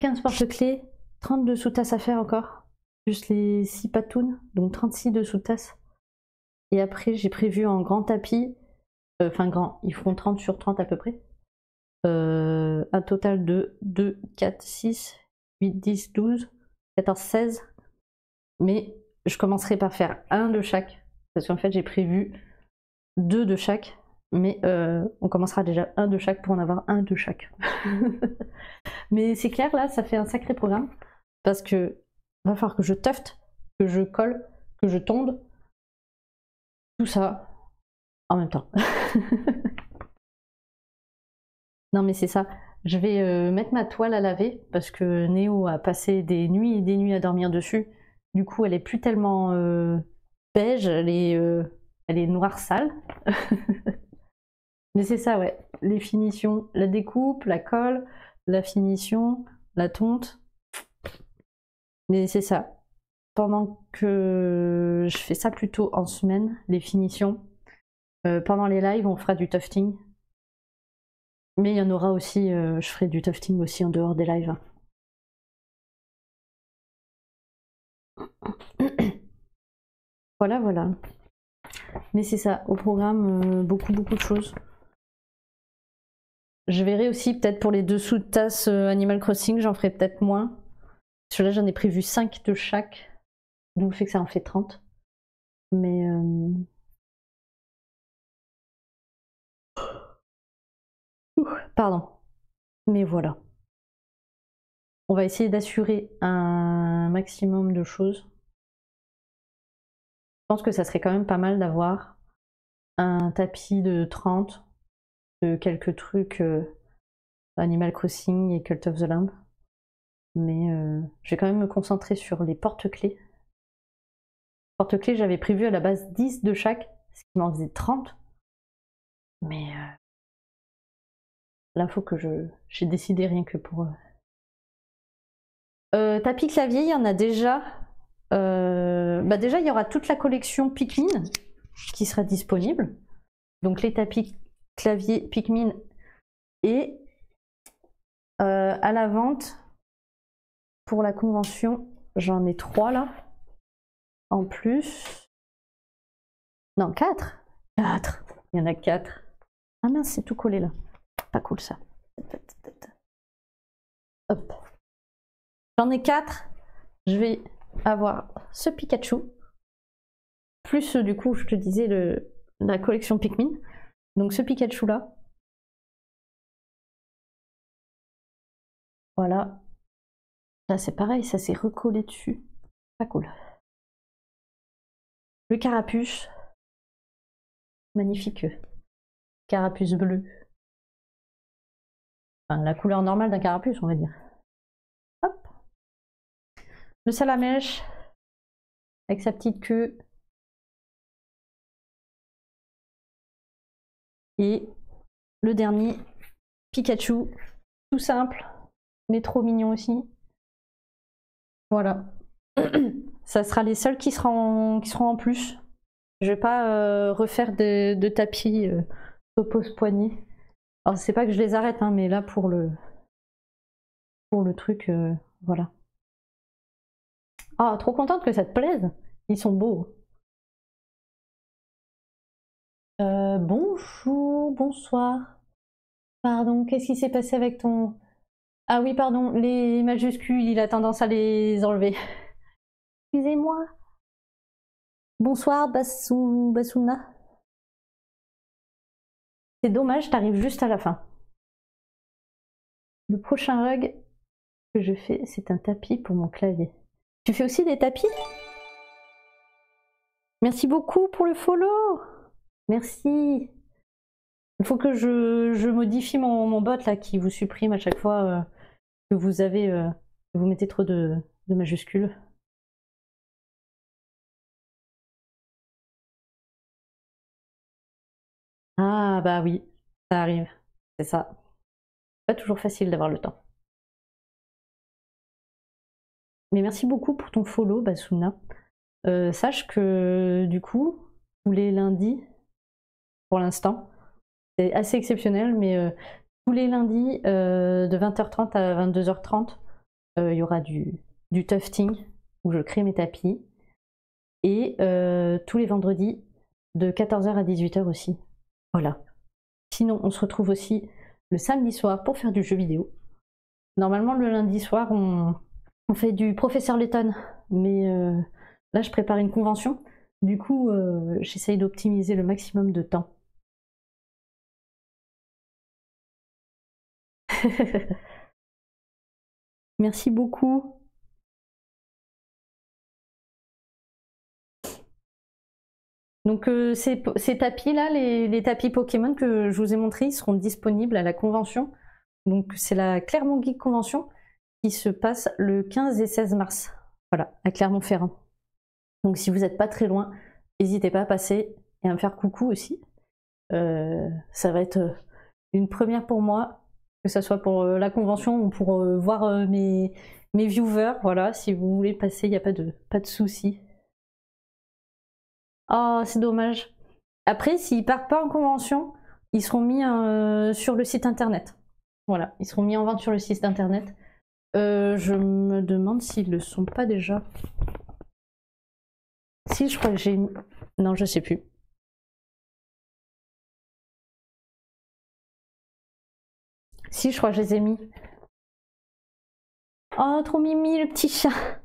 15 porte-clés, 32 sous-tasses à faire encore. Juste les 6 patounes, donc 36 de sous-tasses. Et après j'ai prévu en grand tapis, enfin grand, ils feront 30 sur 30 à peu près. Un total de 2, 4, 6, 8, 10, 12, 14, 16. Mais je commencerai par faire un de chaque. Parce qu'en fait j'ai prévu 2 de chaque. Mais on commencera déjà un de chaque pour en avoir un de chaque. Mais c'est clair, là, ça fait un sacré programme. Parce que va falloir que je tufte, que je colle, que je tonde. Tout ça en même temps. Non mais c'est ça. Je vais mettre ma toile à laver parce que Néo a passé des nuits et des nuits à dormir dessus. Du coup, elle est plus tellement beige, elle est noire sale. Mais c'est ça, ouais. Les finitions, la découpe, la colle, la finition, la tonte. Mais c'est ça. Pendant que je fais ça plutôt en semaine, les finitions. Pendant les lives, on fera du tufting. Mais il y en aura aussi, je ferai du tufting aussi en dehors des lives. Voilà, voilà. Mais c'est ça, au programme, beaucoup de choses. Je verrai aussi peut-être pour les dessous de tasses Animal Crossing, j'en ferai peut-être moins. Parce que là, j'en ai prévu 5 de chaque. Donc, le fait que ça en fait 30. Mais... pardon. Mais voilà. On va essayer d'assurer un maximum de choses. Je pense que ça serait quand même pas mal d'avoir un tapis de 30, de quelques trucs Animal Crossing et Cult of the Lamb. Mais je vais quand même me concentrer sur les porte-clés. Porte-clés, j'avais prévu à la base 10 de chaque, ce qui m'en faisait 30. Mais là, faut que j'ai décidé rien que pour... tapis clavier, il y en a déjà. Bah déjà, il y aura toute la collection Pikmin qui sera disponible. Donc les tapis clavier Pikmin et à la vente pour la convention, j'en ai 3 là. En plus. Non, 4. 4. Il y en a 4. Ah mince, c'est tout collé là. Pas cool ça. Hop. J'en ai 4. Je vais avoir ce Pikachu. Plus du coup, je te disais, la collection Pikmin. Donc ce Pikachu là. Voilà. Là c'est pareil, ça s'est recollé dessus. Pas cool. Le carapuce. Magnifique. Carapuce bleu. Enfin, la couleur normale d'un carapuce, on va dire. Hop. Le salamèche. Avec sa petite queue. Et le dernier, Pikachu. Tout simple, mais trop mignon aussi. Voilà. Ça sera les seuls qui seront en plus. Je vais pas refaire de tapis oppose poignée. Alors c'est pas que je les arrête, hein, mais là pour le truc, voilà. Ah, trop contente que ça te plaise. Ils sont beaux. Bonjour, bonsoir. Pardon, qu'est-ce qui s'est passé avec ton... Ah oui, pardon, les majuscules, il a tendance à les enlever. Excusez-moi. Bonsoir, Basuna. C'est dommage, t'arrives juste à la fin. Le prochain rug que je fais, c'est un tapis pour mon clavier. Tu fais aussi des tapis? Merci beaucoup pour le follow. Merci. Il faut que je modifie mon bot là qui vous supprime à chaque fois que vous avez que vous mettez trop de majuscules. Ah bah oui, ça arrive. C'est ça. Pas toujours facile d'avoir le temps. Mais merci beaucoup pour ton follow, Basuna. Sache que du coup, tous les lundis, pour l'instant, c'est assez exceptionnel, mais tous les lundis de 20h30 à 22h30, il y aura du tufting où je crée mes tapis. Et tous les vendredis de 14h à 18h aussi. Voilà. Sinon, on se retrouve aussi le samedi soir pour faire du jeu vidéo. Normalement, le lundi soir, on fait du Professeur Layton, mais là, je prépare une convention. Du coup, j'essaye d'optimiser le maximum de temps. Merci beaucoup. Donc ces tapis-là, les tapis Pokémon que je vous ai montrés, ils seront disponibles à la convention. Donc c'est la Clermont Geek Convention qui se passe le 15 et 16 mars. Voilà, à Clermont-Ferrand. Donc si vous n'êtes pas très loin, n'hésitez pas à passer et à me faire coucou aussi. Ça va être une première pour moi, que ce soit pour la convention ou pour voir mes viewers. Voilà, si vous voulez passer, il n'y a pas de souci. Oh, c'est dommage. Après, s'ils partent pas en convention, ils seront mis sur le site internet. Voilà, ils seront mis en vente sur le site internet. Je me demande s'ils le sont pas déjà. Si, je crois que j'ai... Non, je sais plus. Si, je crois que je les ai mis. Oh, trop mimi, le petit chat.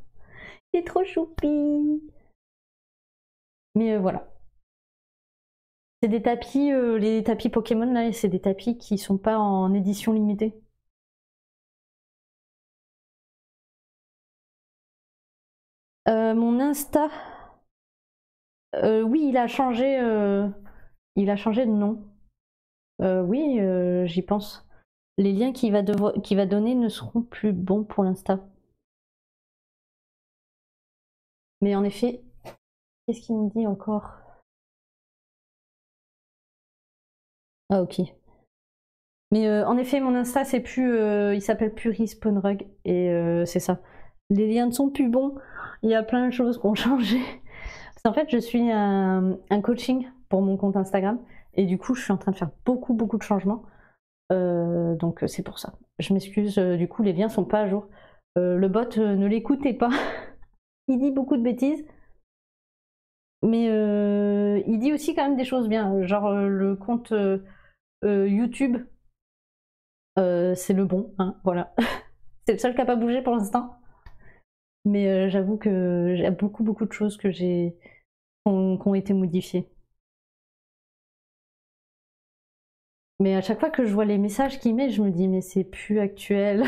Il est trop choupi. Mais voilà. C'est des tapis, les tapis Pokémon là, c'est des tapis qui sont pas en édition limitée. Mon Insta, oui, il a changé de nom. Oui, j'y pense. Les liens qu'il va donner ne seront plus bons pour l'Insta. Mais en effet, qu'est-ce qu'il me dit encore? Ah ok. Mais en effet, mon Insta, c'est plus, il s'appelle plus Respawn Rug et c'est ça. Les liens ne sont plus bons. Il y a plein de choses qui ont changé. Parce qu'en fait, je suis un coaching pour mon compte Instagram et du coup, je suis en train de faire beaucoup de changements. Donc c'est pour ça. Je m'excuse. Du coup, les liens sont pas à jour. Le bot, ne l'écoutez pas. Il dit beaucoup de bêtises. Mais il dit aussi quand même des choses bien. Genre le compte YouTube. C'est le bon, hein, voilà. C'est le seul qui n'a pas bougé pour l'instant. Mais j'avoue que j'ai beaucoup de choses que qui ont été modifiées. Mais à chaque fois que je vois les messages qu'il met, je me dis mais c'est plus actuel.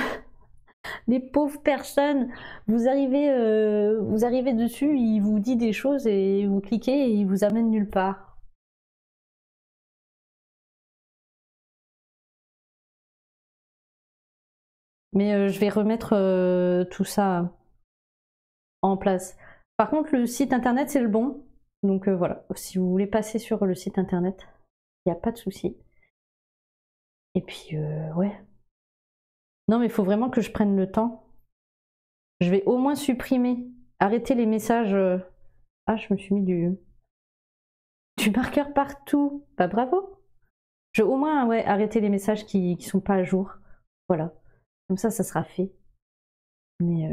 Les pauvres personnes, vous arrivez dessus, il vous dit des choses et vous cliquez et il vous amène nulle part. Mais je vais remettre tout ça en place. Par contre, le site internet, c'est le bon. Donc voilà, si vous voulez passer sur le site internet, il n'y a pas de souci. Et puis, ouais. Non, mais il faut vraiment que je prenne le temps. Je vais au moins supprimer, arrêter les messages. Ah, je me suis mis du marqueur partout. Bah bravo. Je vais au moins ouais, arrêter les messages qui sont pas à jour. Voilà. Comme ça sera fait. Mais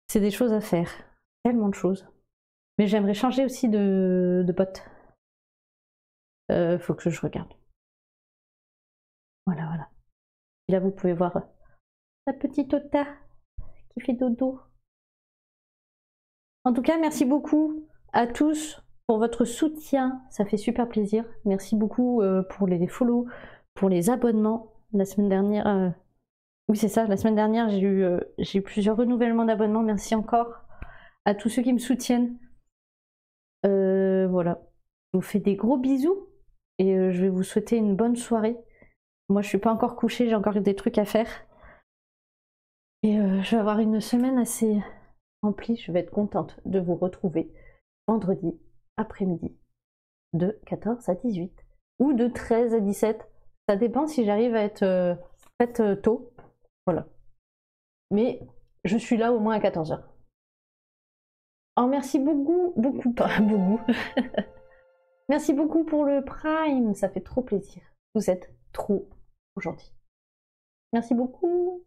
c'est des choses à faire. Tellement de choses. Mais j'aimerais changer aussi de bot. Faut que je regarde. Voilà, voilà. Et là, vous pouvez voir la petite Ota qui fait dodo. En tout cas, merci beaucoup à tous pour votre soutien. Ça fait super plaisir. Merci beaucoup pour les follow, pour les abonnements. La semaine dernière, oui c'est ça, la semaine dernière j'ai eu plusieurs renouvellements d'abonnement. Merci encore à tous ceux qui me soutiennent. Voilà, je vous fais des gros bisous et je vais vous souhaiter une bonne soirée. Moi je suis pas encore couchée, j'ai encore des trucs à faire. Et je vais avoir une semaine assez remplie, je vais être contente de vous retrouver vendredi après-midi de 14 à 18 ou de 13 à 17. Ça dépend si j'arrive à être prête tôt. Voilà. Mais je suis là au moins à 14h. Oh, merci beaucoup, pas beaucoup. Merci beaucoup pour le Prime, ça fait trop plaisir. Vous êtes trop gentils. Merci beaucoup.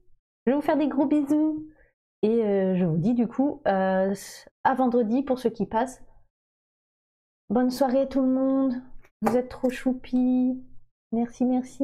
Je vais vous faire des gros bisous. Et je vous dis du coup à vendredi pour ceux qui passent. Bonne soirée à tout le monde. Vous êtes trop choupis. Merci, merci.